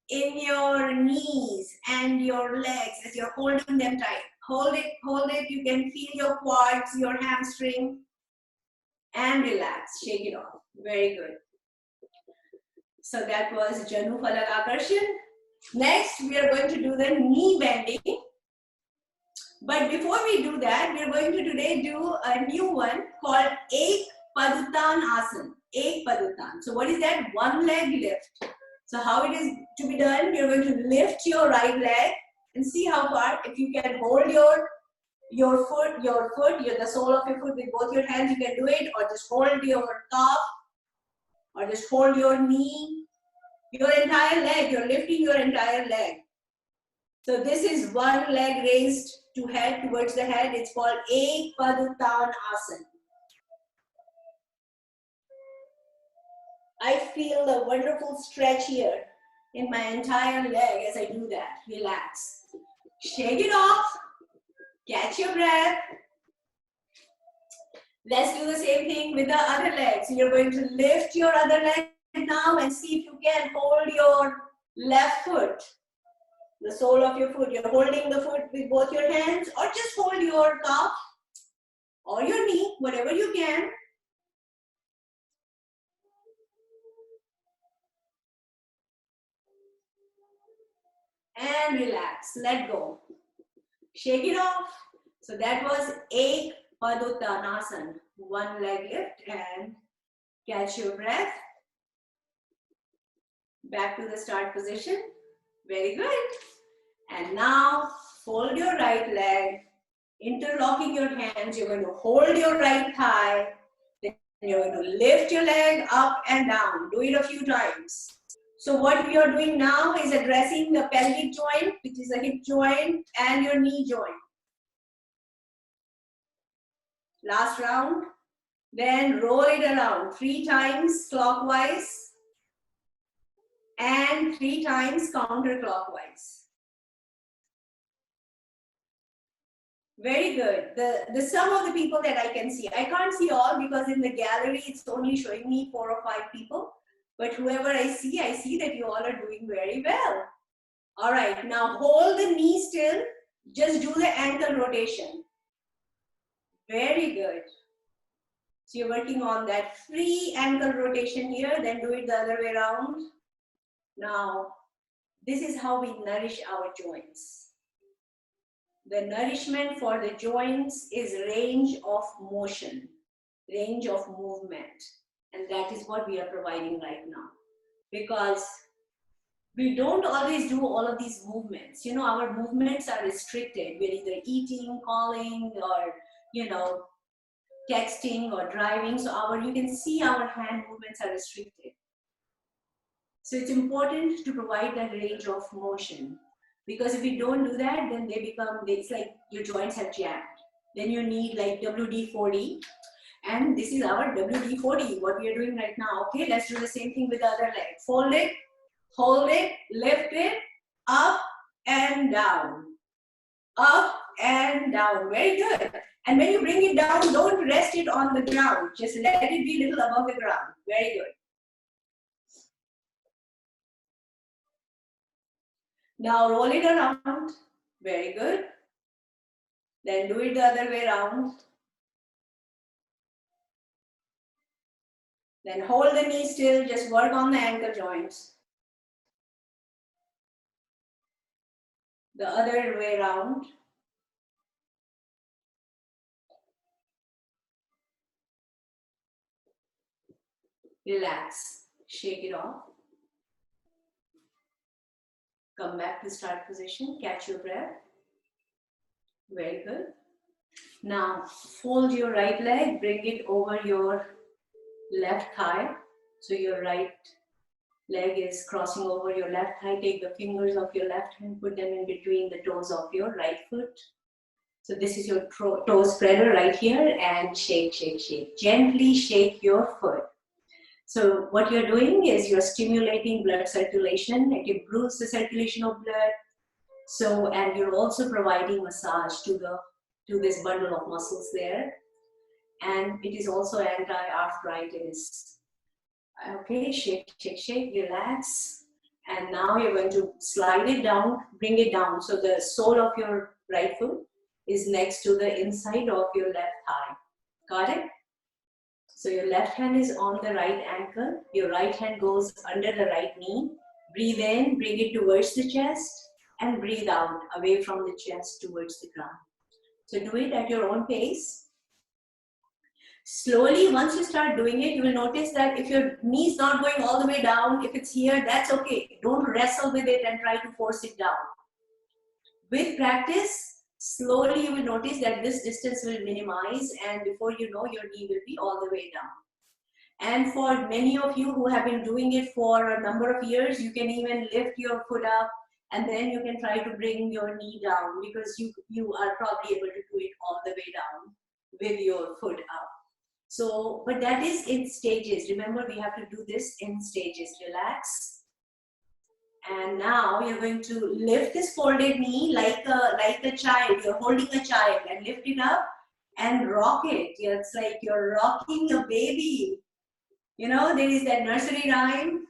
in your knees and your legs as you're holding them tight. Hold it. You can feel your quads, your hamstring, and relax. Shake it off. Very good. So that was Janu Falak Akarshan. Next, we are going to do the knee bending. But before we do that, we are going to today do a new one called Ek Padutan Asan. Ek Padutan. So what is that? One leg lift. So how it is to be done? You're going to lift your right leg and see how far. If you can hold your foot, the sole of your foot with both your hands, you can do it, or just hold your calf, or just hold your knee, your entire leg. You're lifting your entire leg. So this is one leg raised to head, towards the head. It's called Ek Padutan Asan. I feel a wonderful stretch here in my entire leg as I do that. Relax. Shake it off. Catch your breath. Let's do the same thing with the other leg. So you're going to lift your other leg now and see if you can hold your left foot, the sole of your foot. You're holding the foot with both your hands, or just hold your calf or your knee, whatever you can. And relax, let go. Shake it off. So that was Ek Paduttanasana. One leg lift and catch your breath. Back to the start position. Very good. And now fold your right leg, interlocking your hands. You're going to hold your right thigh. Then you're going to lift your leg up and down. Do it a few times. So what we are doing now is addressing the pelvic joint, which is the hip joint, and your knee joint. Last round. Then roll it around 3 times clockwise and 3 times counterclockwise. Very good. The sum of the people that I can see. I can't see all because in the gallery it's only showing me 4 or 5 people. But whoever I see that you all are doing very well. All right, now hold the knee still. Just do the ankle rotation. Very good. So you're working on that free ankle rotation here, then do it the other way around. Now, this is how we nourish our joints. The nourishment for the joints is range of motion, range of movement. And that is what we are providing right now. Because we don't always do all of these movements. You know, our movements are restricted. We're either eating, calling, or, texting or driving. So you can see our hand movements are restricted. So it's important to provide that range of motion. Because if we don't do that, then it's like your joints have jammed. Then you need like WD-40. And this is our WD-40, what we are doing right now. Okay, let's do the same thing with the other leg. Fold it, hold it, lift it, up and down. Up and down. Very good. And when you bring it down, don't rest it on the ground. Just let it be a little above the ground. Very good. Now roll it around. Very good. Then do it the other way around. Then hold the knee still, just work on the ankle joints. The other way around. Relax, shake it off. Come back to start position, catch your breath. Very good. Now fold your right leg, bring it over your left thigh. So your right leg is crossing over your left thigh. Take the fingers of your left hand, put them in between the toes of your right foot. So this is your toe spreader right here, and shake, shake, shake. Gently shake your foot. So what you're doing is you're stimulating blood circulation. It improves the circulation of blood. So, and you're also providing massage to this bundle of muscles there. And it is also anti-arthritis. Okay, shake, shake, shake, relax. And now you're going to slide it down, bring it down. So the sole of your right foot is next to the inside of your left thigh. Got it? So your left hand is on the right ankle. Your right hand goes under the right knee. Breathe in, bring it towards the chest, and breathe out, away from the chest towards the ground. So do it at your own pace. Slowly, once you start doing it, you will notice that if your knee is not going all the way down, if it's here, that's okay. Don't wrestle with it and try to force it down. With practice, slowly you will notice that this distance will minimize, and before you know, your knee will be all the way down. And for many of you who have been doing it for a number of years, you can even lift your foot up, and then you can try to bring your knee down, because you are probably able to do it all the way down with your foot up. So, but that is in stages. Remember, we have to do this in stages. Relax. And now you're going to lift this folded knee like a child. You're holding a child, and lift it up and rock it. It's like you're rocking a baby. You know, there is that nursery rhyme.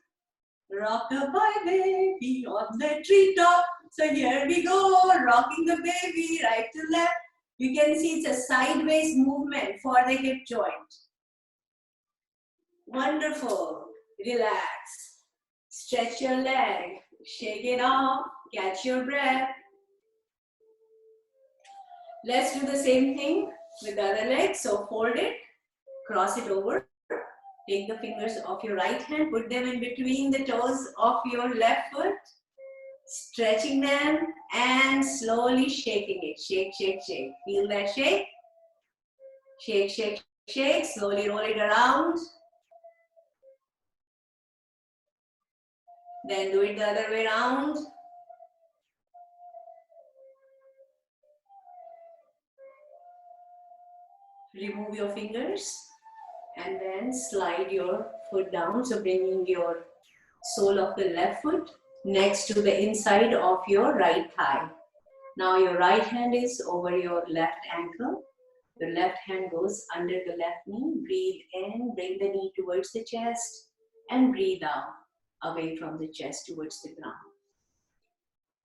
Rock-a-bye baby on the treetop. So here we go, rocking the baby right to left. You can see it's a sideways movement for the hip joint. Wonderful. Relax. Stretch your leg. Shake it off. Catch your breath. Let's do the same thing with the other leg. So fold it, cross it over. Take the fingers of your right hand, put them in between the toes of your left foot, stretching them and slowly shaking it. Shake, shake, shake. Feel that shake? Shake, shake, shake. Slowly roll it around. Then do it the other way around. Remove your fingers and then slide your foot down. So bringing your sole of the left foot next to the inside of your right thigh. Now your right hand is over your left ankle. The left hand goes under the left knee. Breathe in, bring the knee towards the chest, and breathe out, away from the chest towards the ground.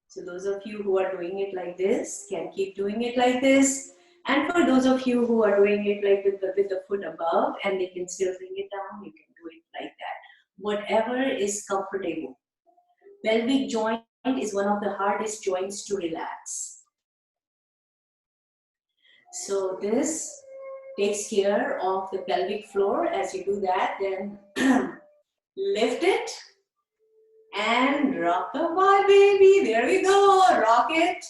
So those of you who are doing it like this can keep doing it like this. And for those of you who are doing it like with the foot above and they can still bring it down, you can do it like that. Whatever is comfortable. Pelvic joint is one of the hardest joints to relax. So this takes care of the pelvic floor. As you do that, then lift it and rock-a-bye baby. There we go. Rock it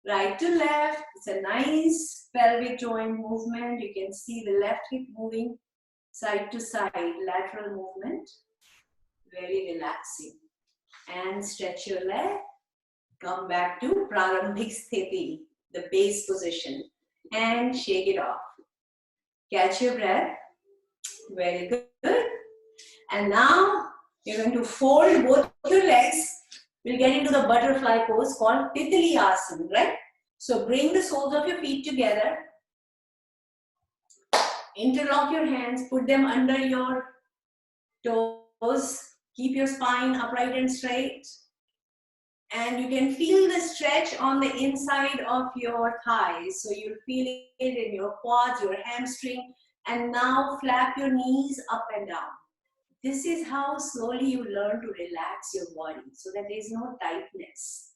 right to left. It's a nice pelvic joint movement. You can see the left hip moving side to side, lateral movement. Very relaxing. And stretch your leg. Come back to prarambhik sthiti, the base position, and shake it off. Catch your breath. Very good. And now you're going to fold both your legs. We'll get into the butterfly pose called Titli Asan, right? So bring the soles of your feet together. Interlock your hands, put them under your toes. Keep your spine upright and straight. And you can feel the stretch on the inside of your thighs. So you'll feel it in your quads, your hamstring. And now flap your knees up and down. This is how slowly you learn to relax your body so that there is no tightness.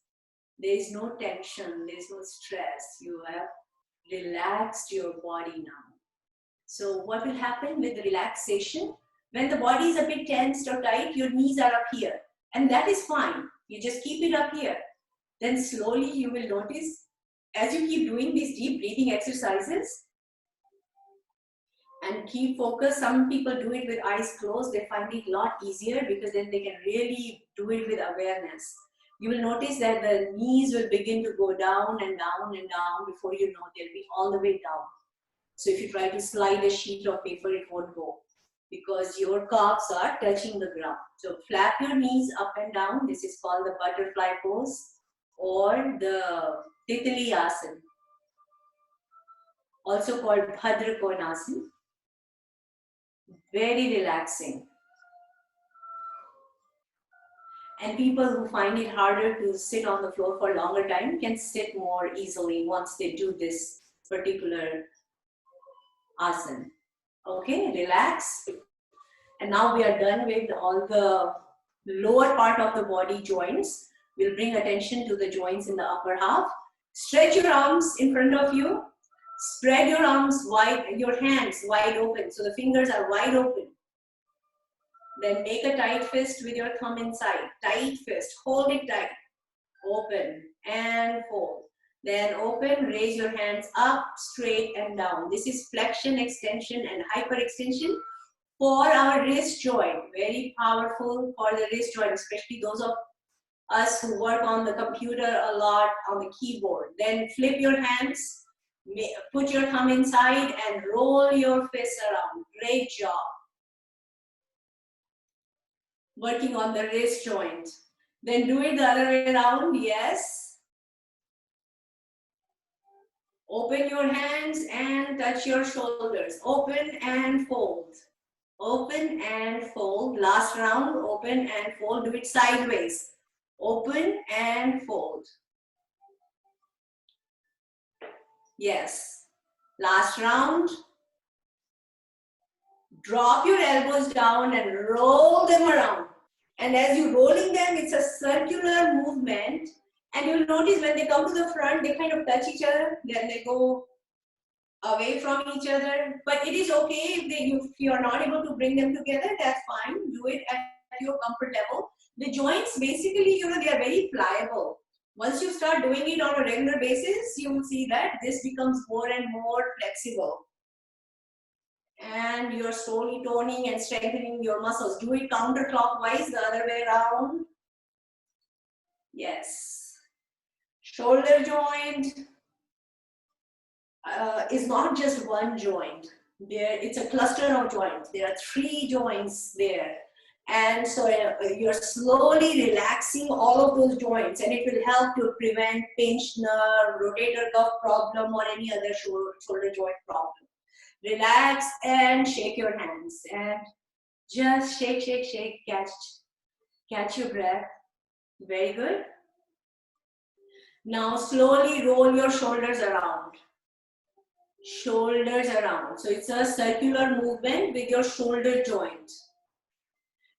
There is no tension. There is no stress. You have relaxed your body now. So what will happen with the relaxation? When the body is a bit tensed or tight, your knees are up here. And that is fine. You just keep it up here. Then slowly you will notice, as you keep doing these deep breathing exercises, and keep focus. Some people do it with eyes closed. They find it a lot easier because then they can really do it with awareness. You will notice that the knees will begin to go down and down and down. Before you know, they'll be all the way down. So if you try to slide a sheet of paper, it won't go. because your calves are touching the ground. So flap your knees up and down. This is called the butterfly pose or the titli asan, also called bhadrakonasan. Very relaxing. And people who find it harder to sit on the floor for a longer time can sit more easily once they do this particular asan. Okay, relax. And now we are done with all the lower part of the body joints. We'll bring attention to the joints in the upper half. Stretch your arms in front of you. Spread your arms wide, your hands wide open. So the fingers are wide open. Then make a tight fist with your thumb inside. Tight fist, hold it tight. Open and fold. Then open, raise your hands up, straight and down. This is flexion, extension and hyperextension for our wrist joint. Very powerful for the wrist joint, especially those of us who work on the computer a lot on the keyboard. Then flip your hands, put your thumb inside and roll your fists around. Great job. Working on the wrist joint. Then do it the other way around. Yes. Open your hands and touch your shoulders. Open and fold. Open and fold. Last round. Open and fold. Do it sideways. Open and fold. Yes. Last round. Drop your elbows down and roll them around. And as you're rolling them, it's a circular movement. And you'll notice when they come to the front, they kind of touch each other. Then they go away from each other. But it is okay if you're not able to bring them together, that's fine. Do it at your comfort level. The joints, basically, they are very pliable. Once you start doing it on a regular basis, you will see that this becomes more and more flexible. And you're slowly toning and strengthening your muscles. Do it counterclockwise, the other way around. Yes. Shoulder joint is not just one joint. It's a cluster of joints. There are 3 joints there. And so you're slowly relaxing all of those joints, and it will help to prevent pinched nerve, rotator cuff problem, or any other shoulder joint problem. Relax and shake your hands. And just shake, shake, shake, catch your breath. Very good. Now slowly roll your shoulders around. Shoulders around. So it's a circular movement with your shoulder joint.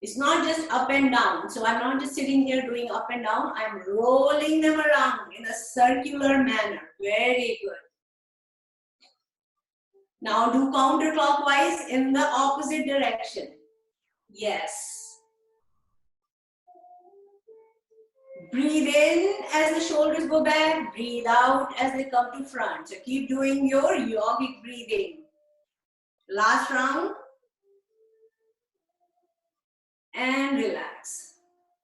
It's not just up and down. So I'm not just sitting here doing up and down. I'm rolling them around in a circular manner. Very good. Now do counterclockwise in the opposite direction. Yes. Breathe in as the shoulders go back. Breathe out as they come to front. So keep doing your yogic breathing. Last round. And relax.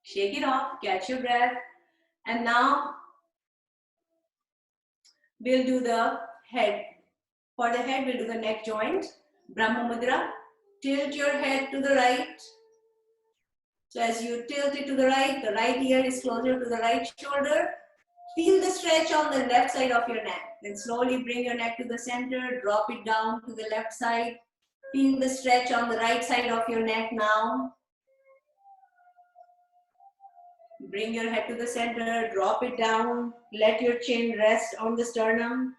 Shake it off. Catch your breath. And now we'll do the head. For the head, we'll do the neck joint. Brahma Mudra. Tilt your head to the right. So as you tilt it to the right ear is closer to the right shoulder. Feel the stretch on the left side of your neck. Then slowly bring your neck to the center. Drop it down to the left side. Feel the stretch on the right side of your neck now. Bring your head to the center. Drop it down. Let your chin rest on the sternum.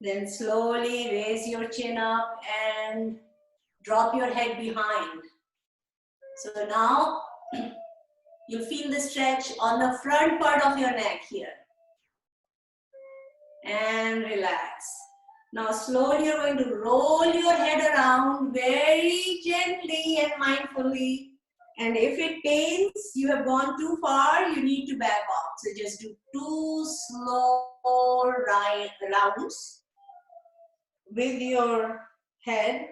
Then slowly raise your chin up and drop your head behind. So now you'll feel the stretch on the front part of your neck here. And relax. Now slowly you're going to roll your head around very gently and mindfully. And if it pains, you have gone too far, you need to back off. So just do 2 slow rounds with your head.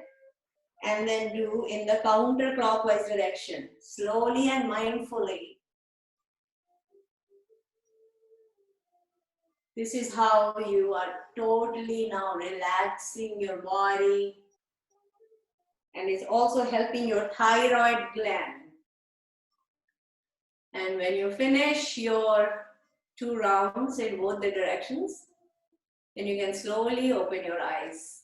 And then do in the counterclockwise direction, slowly and mindfully. This is how you are totally now relaxing your body, And it's also helping your thyroid gland. And when you finish your 2 rounds in both the directions, then you can slowly open your eyes.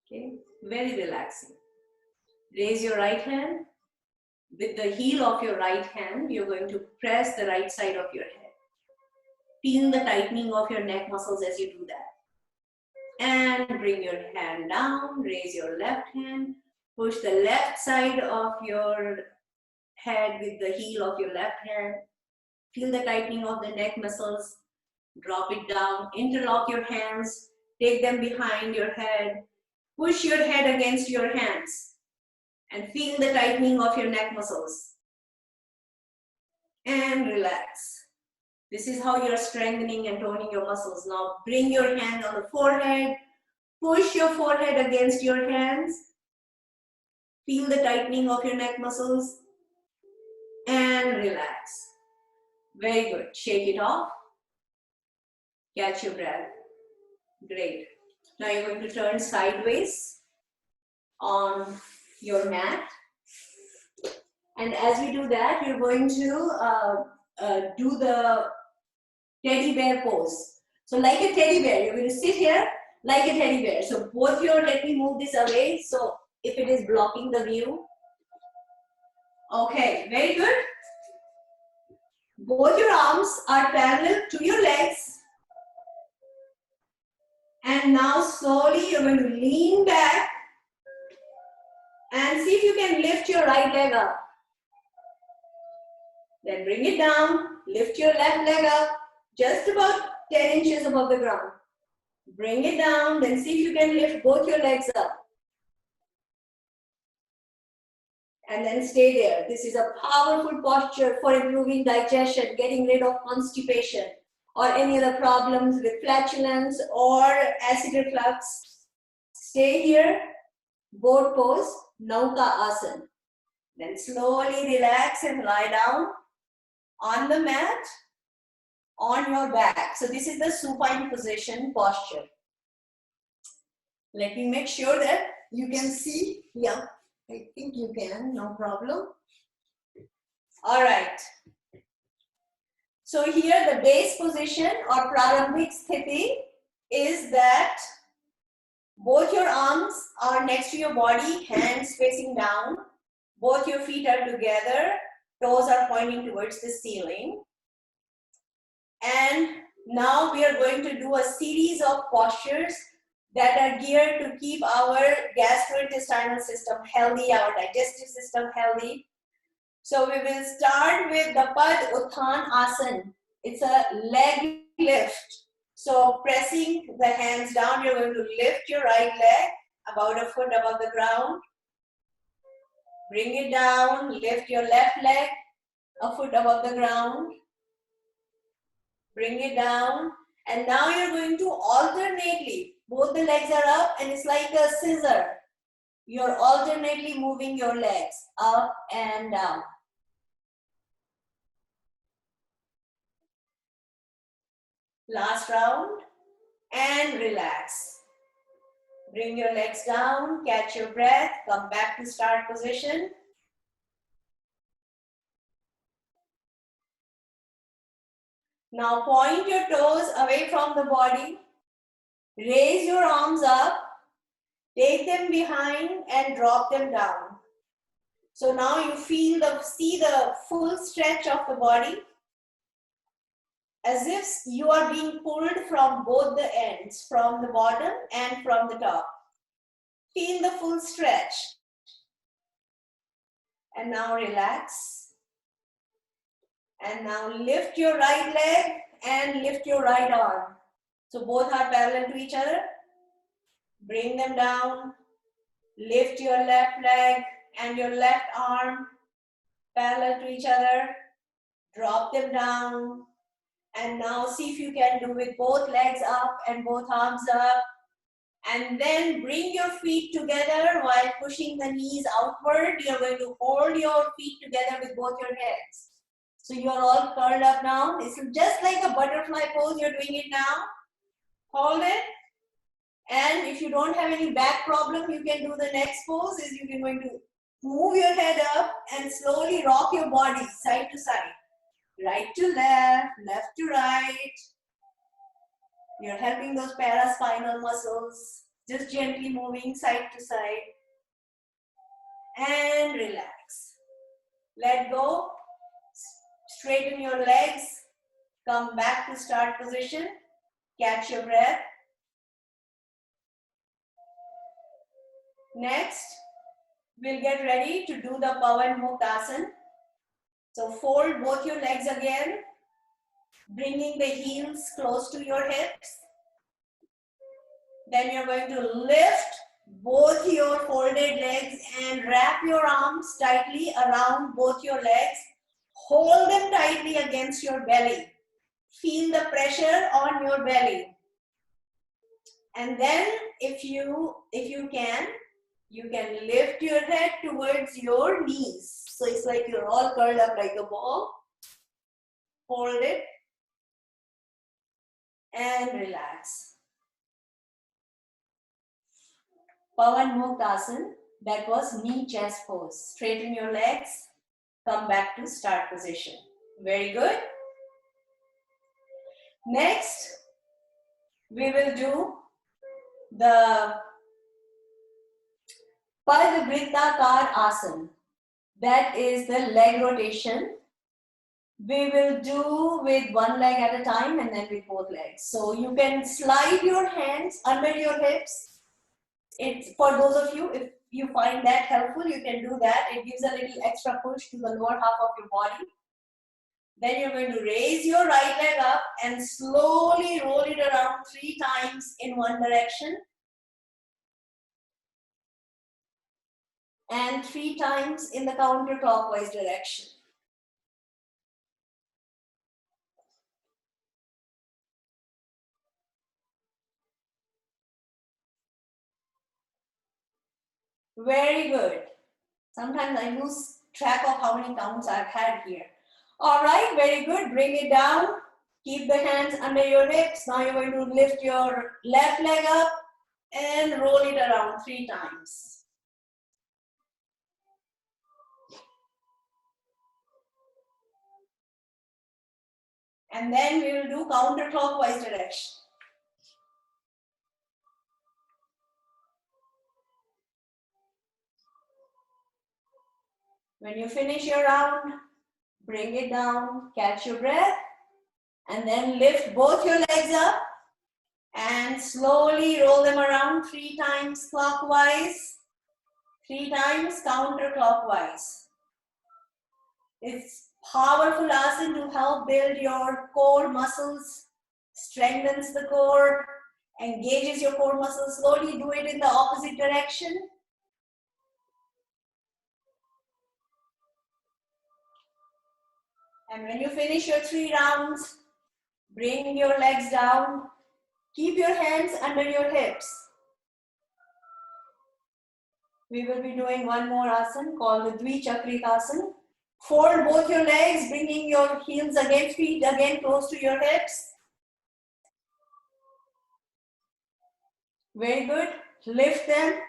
Okay, very relaxing. Raise your right hand. With the heel of your right hand, you're going to press the right side of your head. Feel the tightening of your neck muscles as you do that. And bring your hand down, raise your left hand, push the left side of your head with the heel of your left hand. Feel the tightening of the neck muscles. Drop it down, interlock your hands, take them behind your head, push your head against your hands, and feel the tightening of your neck muscles. And relax. This is how you're strengthening and toning your muscles. Now bring your hand on the forehead, push your forehead against your hands, feel the tightening of your neck muscles, and relax. Very good. Shake it off. Catch your breath. Great. Now you're going to turn sideways on your mat. And as we do that, you're going to do the teddy bear pose. So like a teddy bear, you're going to sit here like a teddy bear. So both your, let me move this away. So if it is blocking the view. Okay, very good. Both your arms are parallel to your legs. And now slowly you're going to lean back and see if you can lift your right leg up. Then bring it down, lift your left leg up, just about 10 inches above the ground. Bring it down, then see if you can lift both your legs up. And then stay there. This is a powerful posture for improving digestion, getting rid of constipation, or any other problems with flatulence or acid reflux. Stay here, boat pose, Nauka asan. Then slowly relax and lie down on the mat, on your back. So this is the supine position posture. Let me make sure that you can see. Yeah, I think you can, no problem. All right. So here the base position or prarambhik sthiti is that both your arms are next to your body, hands facing down. Both your feet are together, toes are pointing towards the ceiling. And now we are going to do a series of postures that are geared to keep our gastrointestinal system healthy, our digestive system healthy. So we will start with the padaadhir asan. It's a leg lift. So pressing the hands down, you're going to lift your right leg about a foot above the ground. Bring it down, lift your left leg a foot above the ground. Bring it down. And now you're going to alternately, both the legs are up and it's like a scissor. You're alternately moving your legs up and down. Last round. And relax. Bring your legs down, catch your breath, come back to start position. Now point your toes away from the body. Raise your arms up, take them behind and drop them down. So now you see the full stretch of the body as if you are being pulled from both the ends, from the bottom and from the top. Feel the full stretch. And now relax. And now lift your right leg and lift your right arm. So both are parallel to each other. Bring them down. Lift your left leg and your left arm parallel to each other. Drop them down. And now see if you can do with both legs up and both arms up. And then bring your feet together while pushing the knees outward. You're going to hold your feet together with both your hands. So you're all curled up now. It's just like a butterfly pose. You're doing it now. Hold it. And if you don't have any back problem, you can do the next pose is you can going to move your head up and slowly rock your body side to side. Right to left, left to right. You're helping those paraspinal muscles. Just gently moving side to side. And relax. Let go. Straighten your legs. Come back to start position. Catch your breath. Next, we'll get ready to do the Pavan-Mukta-asan. So fold both your legs again, bringing the heels close to your hips. Then you're going to lift both your folded legs and wrap your arms tightly around both your legs. Hold them tightly against your belly. Feel the pressure on your belly. And then if you can lift your head towards your knees. So it's like you're all curled up like a ball. Hold it and relax. Pavan-Mukta-asan, that was knee chest pose. Straighten your legs, come back to start position. Very good. Next, we will do the padaadhir asan. That is the leg rotation. We will do with one leg at a time and then with both legs. So you can slide your hands under your hips. It's for those of you, if you find that helpful, you can do that. It gives a little extra push to the lower half of your body. Then you're going to raise your right leg up and slowly roll it around 3 times in one direction. And 3 times in the counterclockwise direction. Very good. Sometimes I lose track of how many counts I've had here. All right, very good. Bring it down. Keep the hands under your hips. Now you're going to lift your left leg up and roll it around 3 times. And then we will do counterclockwise direction. When you finish your round, bring it down, catch your breath, and then lift both your legs up and slowly roll them around 3 times clockwise, 3 times counterclockwise. It's powerful asana to help build your core muscles, strengthens the core, engages your core muscles. Slowly do it in the opposite direction. And when you finish your 3 rounds, bring your legs down. Keep your hands under your hips. We will be doing one more asana called the Dvichakrikasana. Fold both your legs, bringing your heels again, feet again close to your hips. Very good. Lift them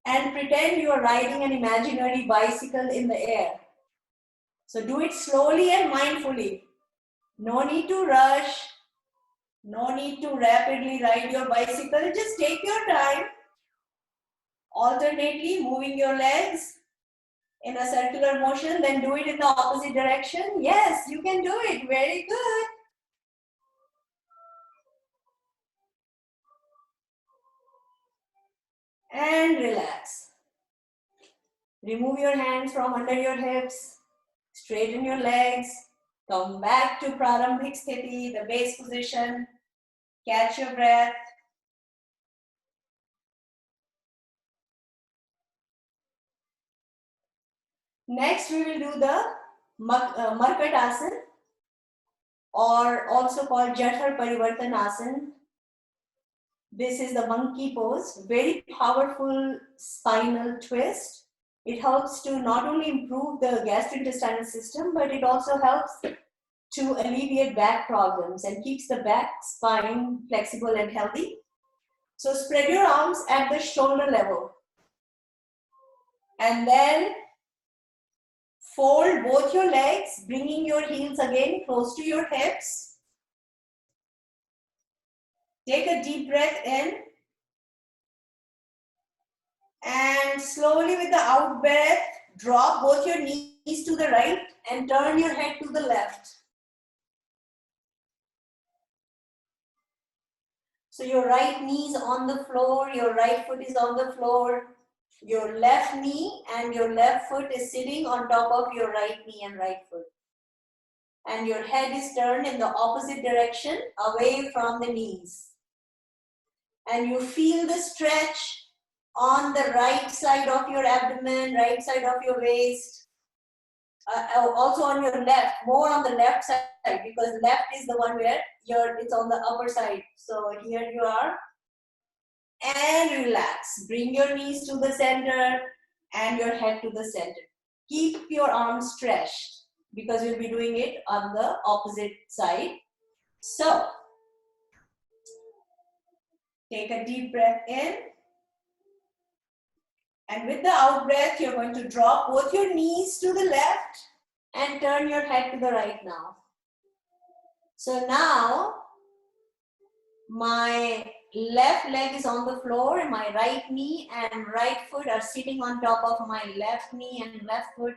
and pretend you are riding an imaginary bicycle in the air. So do it slowly and mindfully. No need to rush. No need to rapidly ride your bicycle. Just take your time. Alternately moving your legs in a circular motion, then do it in the opposite direction. Yes, you can do it. Very good. And relax. Remove your hands from under your hips. Straighten your legs. Come back to Prarambhik Sthiti, the base position. Catch your breath. Next, we will do the Markatasana, or also called Jathar Parivartanasana. This is the monkey pose. Very powerful spinal twist. It helps to not only improve the gastrointestinal system, but it also helps to alleviate back problems and keeps the back spine flexible and healthy. So spread your arms at the shoulder level. And then fold both your legs, bringing your heels again close to your hips. Take a deep breath in. And slowly with the out breath, drop both your knees to the right and turn your head to the left. So your right knee is on the floor, your right foot is on the floor, your left knee and your left foot is sitting on top of your right knee and right foot. And your head is turned in the opposite direction, away from the knees. And you feel the stretch on the right side of your abdomen, right side of your waist. Also on your left, more on the left side, because left is the one where it's on the upper side. So here you are. And relax. Bring your knees to the center and your head to the center. Keep your arms stretched because you'll be doing it on the opposite side. So, take a deep breath in. And with the out breath, you're going to drop both your knees to the left and turn your head to the right now. So now, my left leg is on the floor and my right knee and right foot are sitting on top of my left knee and left foot.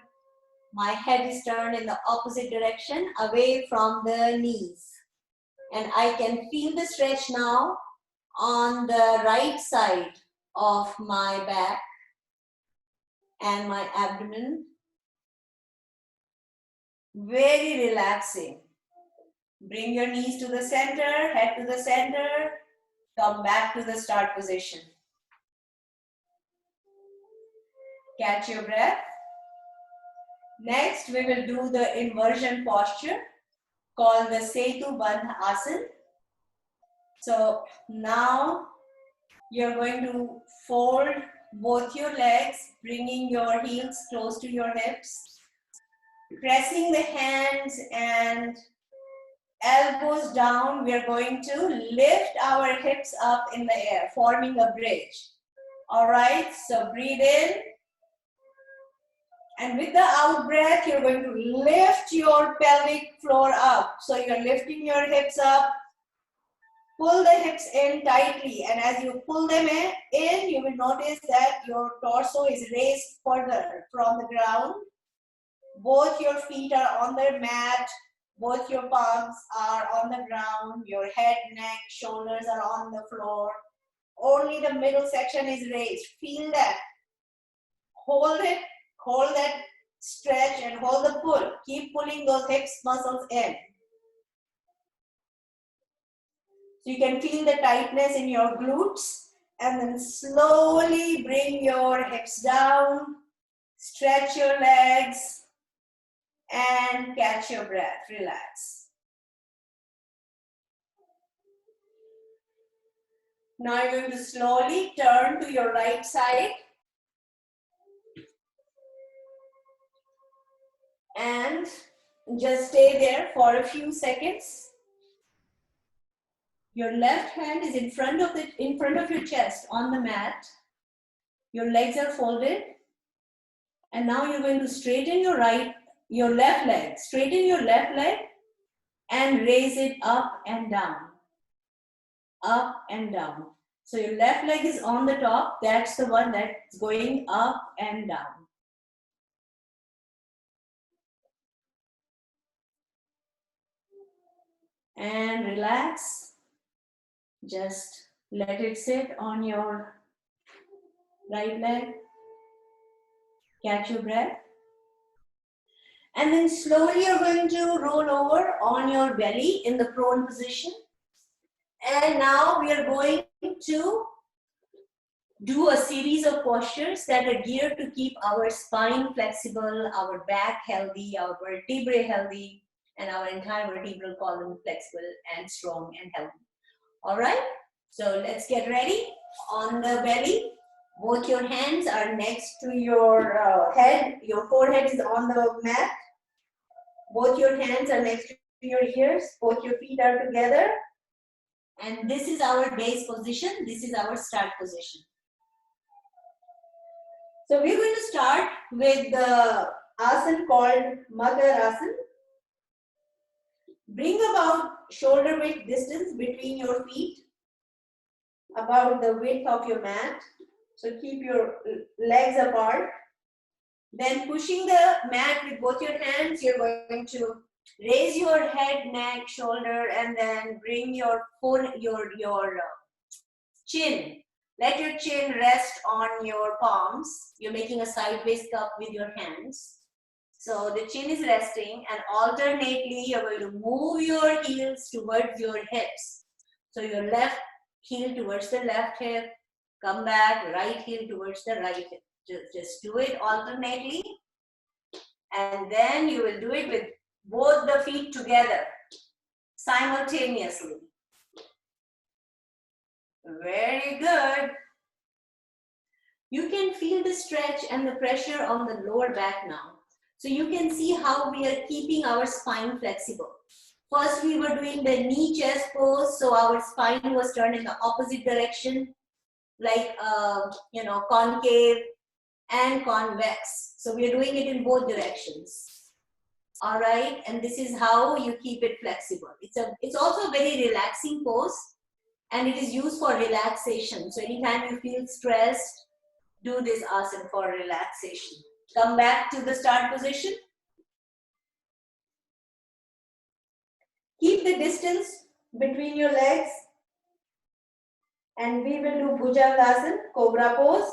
My head is turned in the opposite direction, away from the knees. And I can feel the stretch now on the right side of my back and my abdomen. Very relaxing. Bring your knees to the center, head to the center, come back to the start position. Catch your breath. Next, we will do the inversion posture called the Setu Bandh Asan. So now you're going to fold both your legs, bringing your heels close to your hips, pressing the hands and elbows down. We are going to lift our hips up in the air, forming a bridge. All right, so breathe in. And with the out breath, you're going to lift your pelvic floor up. So you're lifting your hips up. Pull the hips in tightly, and as you pull them in, you will notice that your torso is raised further from the ground. Both your feet are on the mat, both your palms are on the ground, your head, neck, shoulders are on the floor. Only the middle section is raised. Feel that. Hold it, hold that stretch and hold the pull. Keep pulling those hips muscles in. So you can feel the tightness in your glutes, and then slowly bring your hips down, stretch your legs, and catch your breath. Relax. Now you're going to slowly turn to your right side and just stay there for a few seconds. Your left hand is in front of your chest on the mat. Your legs are folded. And now you're going to straighten your left leg. Straighten your left leg and raise it up and down. Up and down. So your left leg is on the top. That's the one that's going up and down. And relax. Just let it sit on your right leg. Catch your breath. And then slowly you're going to roll over on your belly in the prone position. And now we are going to do a series of postures that are geared to keep our spine flexible, our back healthy, our vertebrae healthy, and our entire vertebral column flexible and strong and healthy. All right, so let's get ready. On the belly, both your hands are next to your head. Your forehead is on the mat. Both your hands are next to your ears. Both your feet are together. And this is our base position. This is our start position. So we're going to start with the asan called asan. Bring about shoulder width distance between your feet, about the width of your mat. So keep your legs apart. Then pushing the mat with both your hands, you're going to raise your head, neck, shoulder, and then bring your chin. Let your chin rest on your palms. You're making a sideways cup with your hands. So the chin is resting, and alternately you're going to move your heels towards your hips. So your left heel towards the left hip, come back, right heel towards the right hip. Just do it alternately, and then you will do it with both the feet together simultaneously. Very good. You can feel the stretch and the pressure on the lower back now. So you can see how we are keeping our spine flexible. First we were doing the knee chest pose, so our spine was turned in the opposite direction, like concave and convex. So we are doing it in both directions. All right, and this is how you keep it flexible. It's also a very relaxing pose, and it is used for relaxation. So anytime you feel stressed, do this asana for relaxation. Come back to the start position. Keep the distance between your legs, and we will do bhujangasana, cobra pose.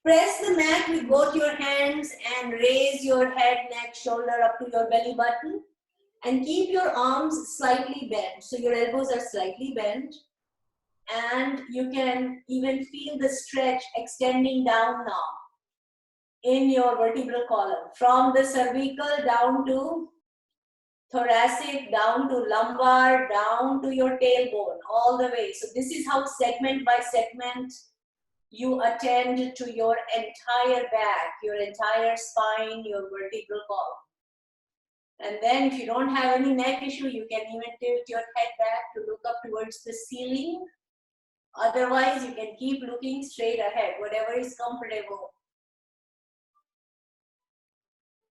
Press the mat with both your hands and raise your head, neck, shoulder up to your belly button, and keep your arms slightly bent. So your elbows are slightly bent, and you can even feel the stretch extending down now in your vertebral column, from the cervical down to thoracic, down to lumbar, down to your tailbone, all the way. So this is how segment by segment you attend to your entire back, your entire spine, your vertebral column. And then if you don't have any neck issue, you can even tilt your head back to look up towards the ceiling. Otherwise, you can keep looking straight ahead, whatever is comfortable.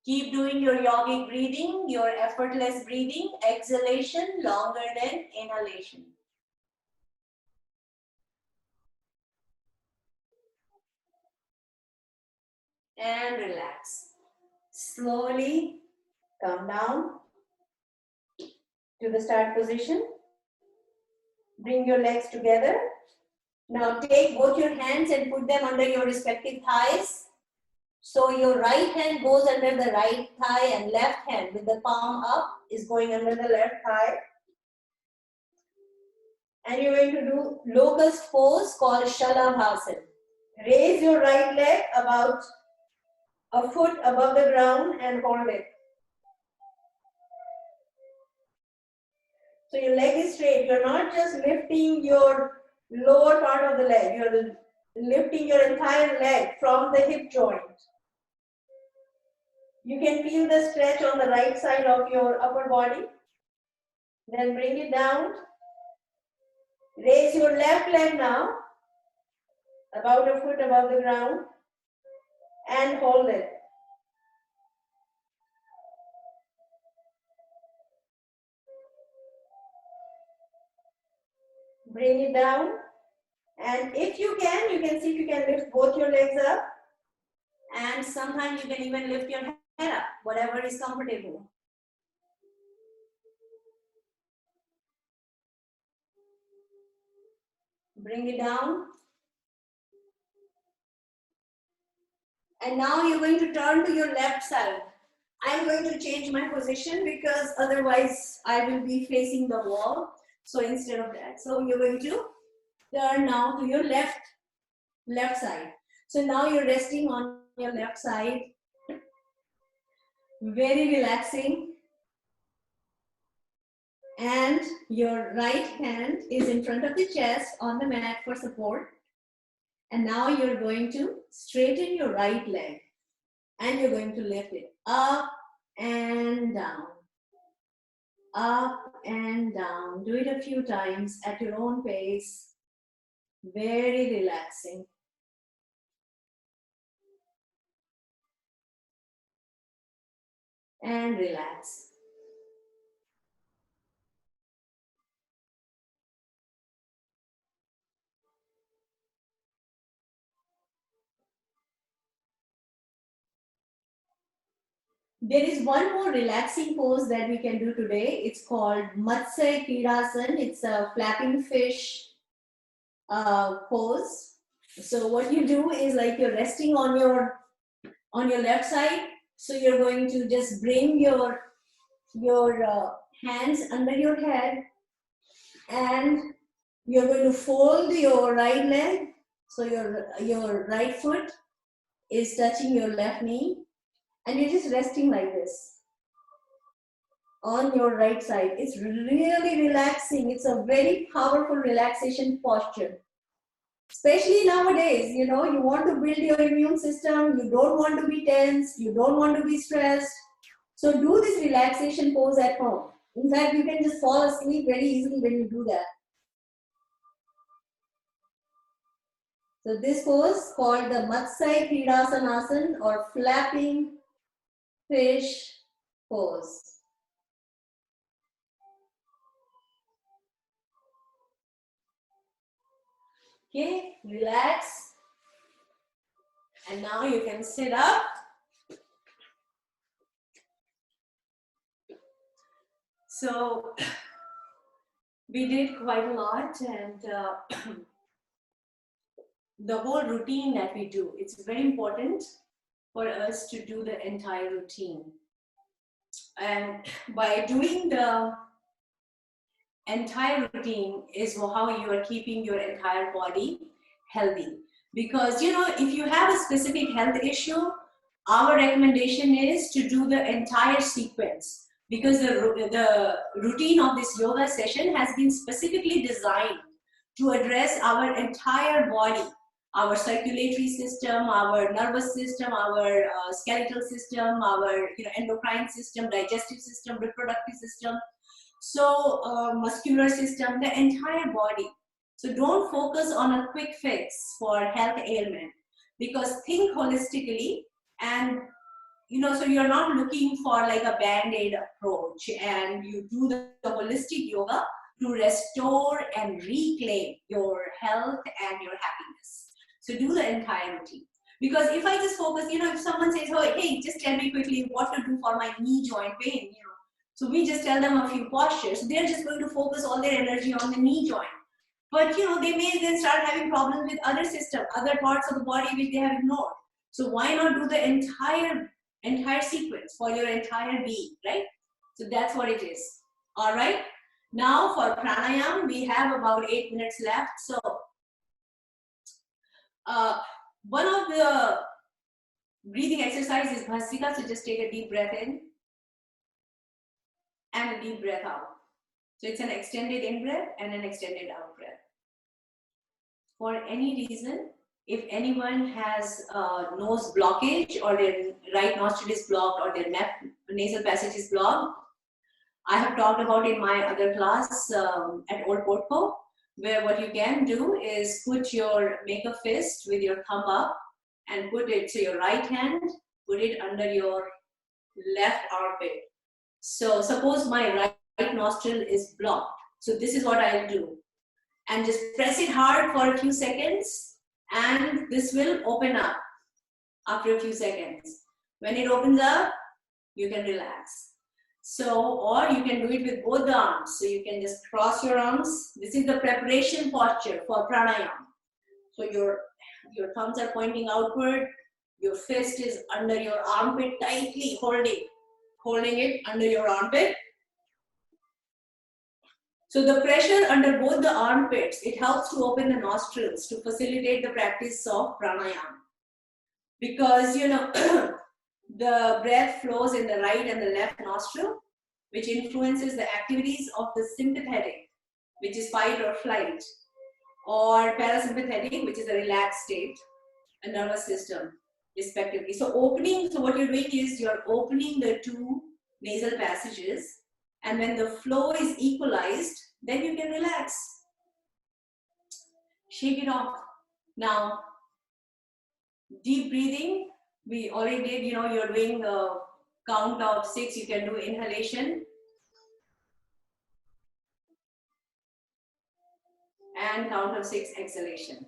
Keep doing your yogic breathing, your effortless breathing, exhalation longer than inhalation. And relax. Slowly come down to the start position. Bring your legs together. Now take both your hands and put them under your respective thighs. So your right hand goes under the right thigh, and left hand with the palm up is going under the left thigh. And you're going to do locust pose called Shalabhasana. Raise your right leg about a foot above the ground and hold it. So your leg is straight. You're not just lifting your lower part of the leg. You're lifting your entire leg from the hip joint. You can feel the stretch on the right side of your upper body. Then bring it down. Raise your left leg now, about a foot above the ground, and hold it. Bring it down, and if you can see if you can lift both your legs up, and sometimes you can even lift your head up, whatever is comfortable. Bring it down. And now you're going to turn to your left side. I'm going to change my position because otherwise I will be facing the wall. So instead of that, so you're going to turn now to your left side. So now you're resting on your left side. Very relaxing. And your right hand is in front of the chest on the mat for support. And now you're going to straighten your right leg. And you're going to lift it up and down. Up and down. Do it a few times at your own pace. Very relaxing. And relax. There is one more relaxing pose that we can do today. It's called matsaya kridasan. It's a flapping fish pose. So what you do is like you're resting on your left side. So you're going to just bring your hands under your head, and you're going to fold your right leg. So your right foot is touching your left knee, and you're just resting like this on your right side. It's really relaxing. It's a very powerful relaxation posture. Especially nowadays, you know, you want to build your immune system, you don't want to be tense, you don't want to be stressed. So do this relaxation pose at home. In fact, you can just fall asleep very easily when you do that. So this pose called the matsaya kridasan or flapping fish pose. Okay, relax. And now you can sit up. So we did quite a lot, and the whole routine that we do, it's very important for us to do the entire routine. And by doing the entire routine is how you are keeping your entire body healthy. Because, you know, if you have a specific health issue, our recommendation is to do the entire sequence, because the routine of this yoga session has been specifically designed to address our entire body, our circulatory system, our nervous system, our skeletal system, our endocrine system, digestive system, reproductive system, so muscular system, the entire body. So don't focus on a quick fix for health ailment, because think holistically, and so you're not looking for like a band-aid approach, and you do the holistic yoga to restore and reclaim your health and your happiness. So do the entire routine. Because if I just focus, if someone says, oh, hey, just tell me quickly what to do for my knee joint pain, so we just tell them a few postures. They're just going to focus all their energy on the knee joint. But they may then start having problems with other systems, other parts of the body which they have ignored. So why not do the entire sequence for your entire being, right? So that's what it is. All right. Now for pranayam, we have about 8 minutes left. So one of the breathing exercises is bhastrika. So just take a deep breath in and a deep breath out. So it's an extended in breath and an extended out breath. For any reason, if anyone has nose blockage, or their right nostril is blocked, or their nasal passage is blocked, I have talked about in my other class at Old Portco, where what you can do is make a fist with your thumb up and put it, so your right hand, put it under your left armpit. So suppose my right nostril is blocked. So this is what I'll do. And just press it hard for a few seconds, and this will open up after a few seconds. When it opens up, you can relax. So, or you can do it with both the arms. So you can just cross your arms. This is the preparation posture for pranayam. So your thumbs are pointing outward. Your fist is under your armpit, tightly holding it under your armpit. So the pressure under both the armpits, it helps to open the nostrils to facilitate the practice of pranayam. Because, the breath flows in the right and the left nostril, which influences the activities of the sympathetic, which is fight or flight, or parasympathetic, which is a relaxed state, a nervous system, respectively. So what you're doing is you're opening the two nasal passages, And when the flow is equalized, then you can relax. Shake it off. Now, deep breathing, we already did, you're doing the count of 6, you can do inhalation. And count of 6, exhalation.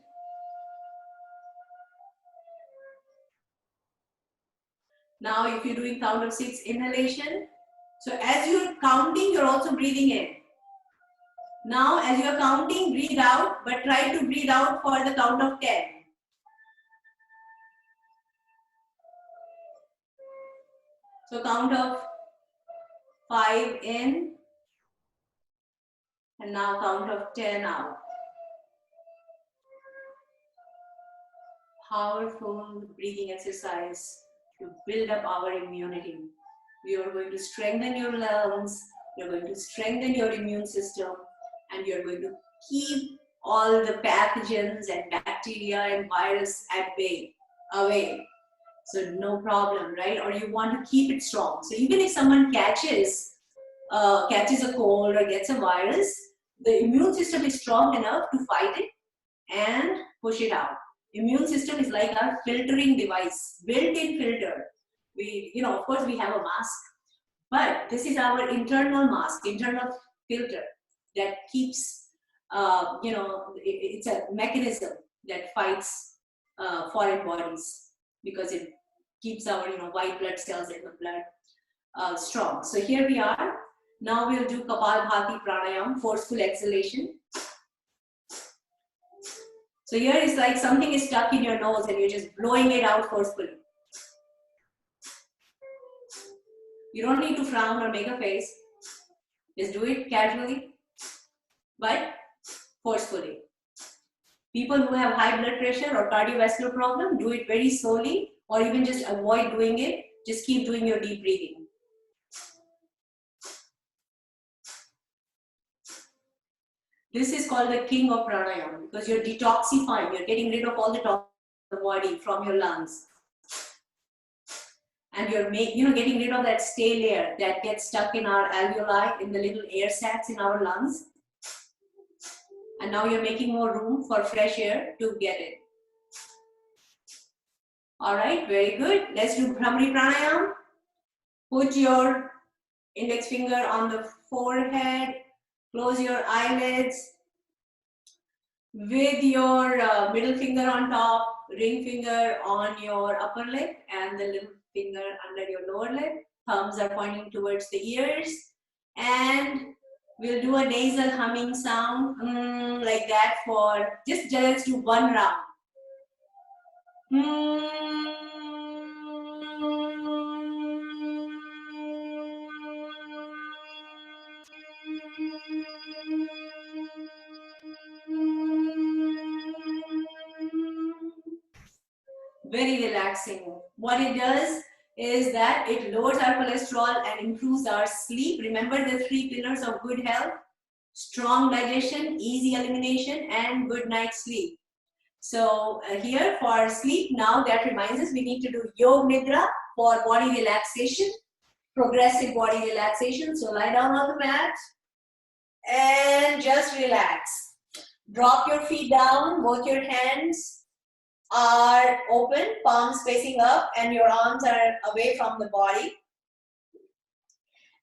Now, if you're doing count of 6, inhalation, so as you're counting, you're also breathing in. Now, as you're counting, breathe out, but try to breathe out for the count of 10. So, count of 5 in, and now count of 10 out. Powerful breathing exercise to build up our immunity. You are going to strengthen your lungs, you're going to strengthen your immune system, and you're going to keep all the pathogens and bacteria and virus at bay, away. So no problem, right? Or you want to keep it strong. So even if someone catches a cold or gets a virus, the immune system is strong enough to fight it and push it out. Immune system is like our filtering device, built-in filter. Of course we have a mask, but this is our internal mask, internal filter that keeps, it's a mechanism that fights foreign bodies because it keeps our, white blood cells in the blood strong. So here we are. Now we'll do kapaalbhati pranayam, forceful exhalation. So here is like something is stuck in your nose and you're just blowing it out forcefully. You don't need to frown or make a face. Just do it casually, but forcefully. People who have high blood pressure or cardiovascular problem, do it very slowly, or even just avoid doing it. Just keep doing your deep breathing. This is called the king of pranayam because you're detoxifying, you're getting rid of all the toxins in the body from your lungs. And you're getting rid of that stay layer that gets stuck in our alveoli, in the little air sacs in our lungs. And now you're making more room for fresh air to get in. All right, very good. Let's do bhramari pranayam. Put your index finger on the forehead, close your eyelids. With your middle finger on top, ring finger on your upper lip, and the little finger under your lower lip. Thumbs are pointing towards the ears. And we'll do a nasal humming sound like that for let's do one round. Very relaxing. What it does is that it lowers our cholesterol and improves our sleep. Remember the 3 pillars of good health: strong digestion, easy elimination, and good night's sleep. So here for sleep, now that reminds us we need to do yoga nidra for body relaxation, progressive body relaxation. So lie down on the mat and just relax. Drop your feet down, both your hands are open, palms facing up, and your arms are away from the body.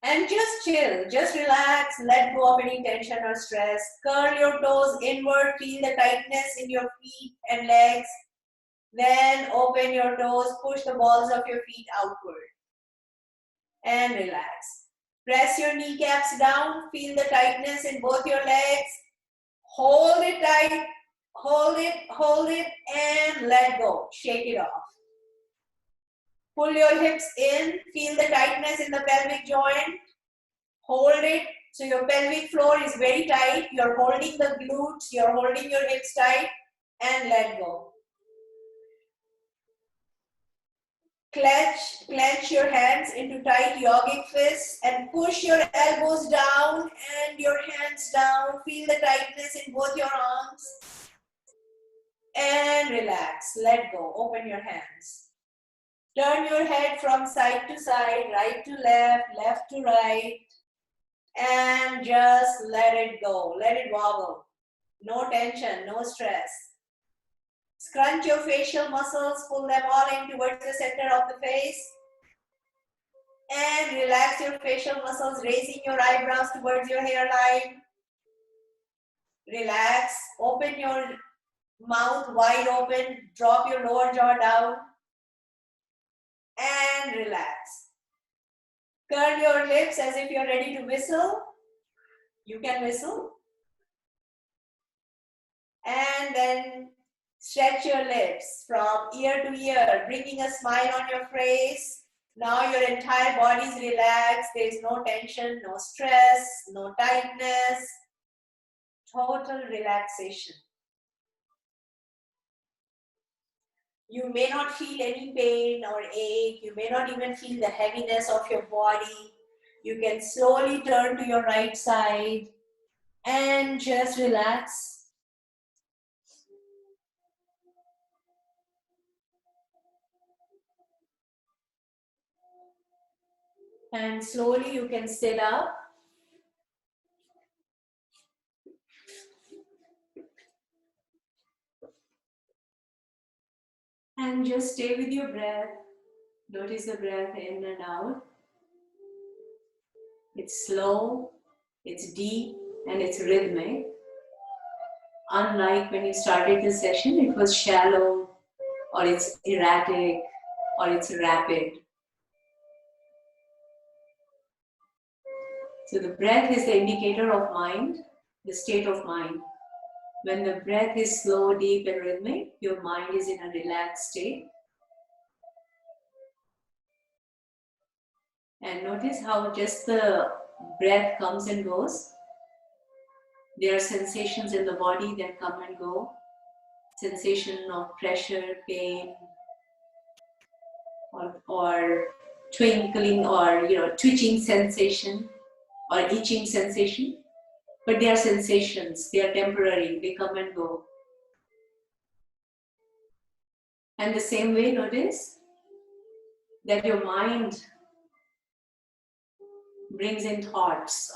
And just chill, just relax, let go of any tension or stress. Curl your toes inward, feel the tightness in your feet and legs. Then open your toes, push the balls of your feet outward. And relax. Press your kneecaps down, feel the tightness in both your legs. Hold it tight, hold it, and let go. Shake it off. Pull your hips in, feel the tightness in the pelvic joint. Hold it, so your pelvic floor is very tight. You're holding the glutes, you're holding your hips tight, and let go. Clench your hands into tight yogic fists and push your elbows down and your hands down. Feel the tightness in both your arms. And relax, let go, open your hands. Turn your head from side to side, right to left, left to right. And just let it go. Let it wobble. No tension, no stress. Scrunch your facial muscles, pull them all in towards the center of the face. And relax your facial muscles, raising your eyebrows towards your hairline. Relax, open your mouth wide open, drop your lower jaw down. And relax. Curl your lips as if you're ready to whistle. You can whistle. And then stretch your lips from ear to ear, bringing a smile on your face. Now your entire body is relaxed. There is no tension, no stress, no tightness. Total relaxation. You may not feel any pain or ache. You may not even feel the heaviness of your body. You can slowly turn to your right side and just relax. And slowly you can sit up. And just stay with your breath. Notice the breath in and out. It's slow, it's deep, and it's rhythmic. Unlike when you started the session, it was shallow, or it's erratic, or it's rapid. So the breath is the indicator of mind, the state of mind. When the breath is slow, deep, and rhythmic, your mind is in a relaxed state. And notice how just the breath comes and goes. There are sensations in the body that come and go. Sensation of pressure, pain, or twinkling, or twitching sensation, or itching sensation. But they are sensations, they are temporary, they come and go. And the same way, notice that your mind brings in thoughts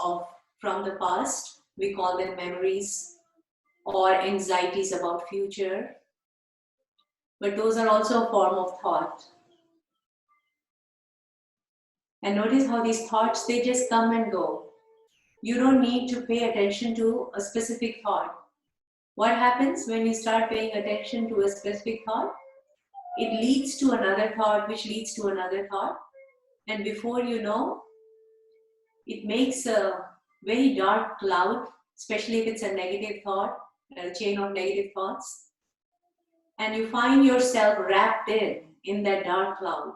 from the past. We call them memories, or anxieties about future. But those are also a form of thought. And notice how these thoughts, they just come and go. You don't need to pay attention to a specific thought. What happens when you start paying attention to a specific thought? It leads to another thought, which leads to another thought. And before you know, it makes a very dark cloud, especially if it's a negative thought, a chain of negative thoughts. And you find yourself wrapped in that dark cloud.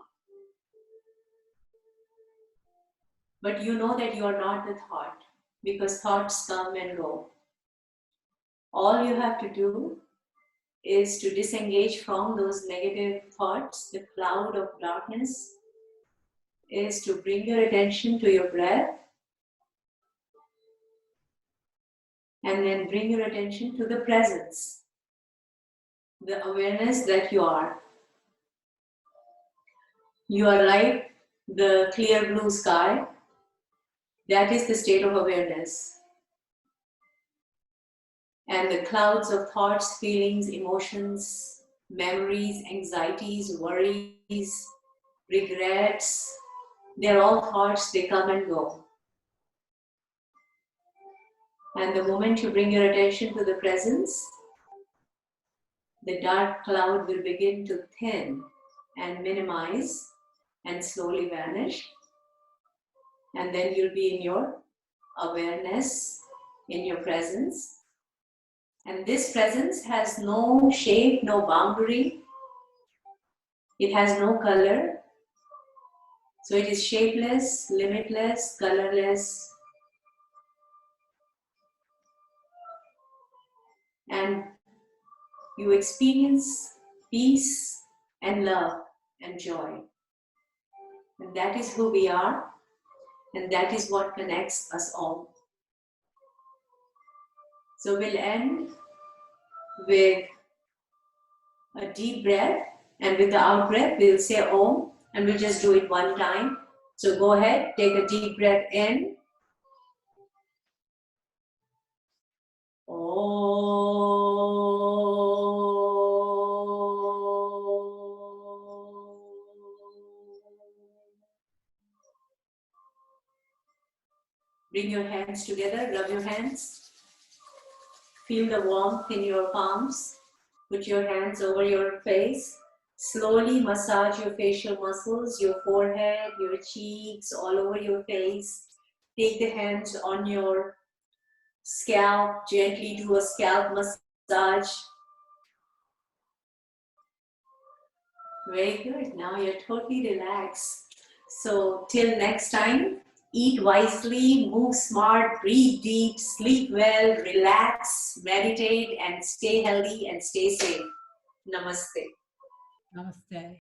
But you know that you are not the thought, because thoughts come and go. All you have to do is to disengage from those negative thoughts, the cloud of darkness, is to bring your attention to your breath, and then bring your attention to the presence, the awareness that you are. You are like the clear blue sky. That is the state of awareness. And the clouds of thoughts, feelings, emotions, memories, anxieties, worries, regrets, they're all thoughts, they come and go. And the moment you bring your attention to the presence, the dark cloud will begin to thin and minimize and slowly vanish. And then you'll be in your awareness, in your presence. And this presence has no shape, no boundary. It has no color. So it is shapeless, limitless, colorless. And you experience peace and love and joy. And that is who we are. And that is what connects us all. So we'll end with a deep breath, and with the out breath we'll say Om, and we'll just do it one time. So go ahead, take a deep breath in, Bring your hands together, rub your hands. Feel the warmth in your palms. Put your hands over your face. Slowly massage your facial muscles, your forehead, your cheeks, all over your face. Take the hands on your scalp, gently do a scalp massage. Very good. Now you're totally relaxed. So till next time, eat wisely, move smart, breathe deep, sleep well, relax, meditate, and stay healthy and stay safe. Namaste. Namaste.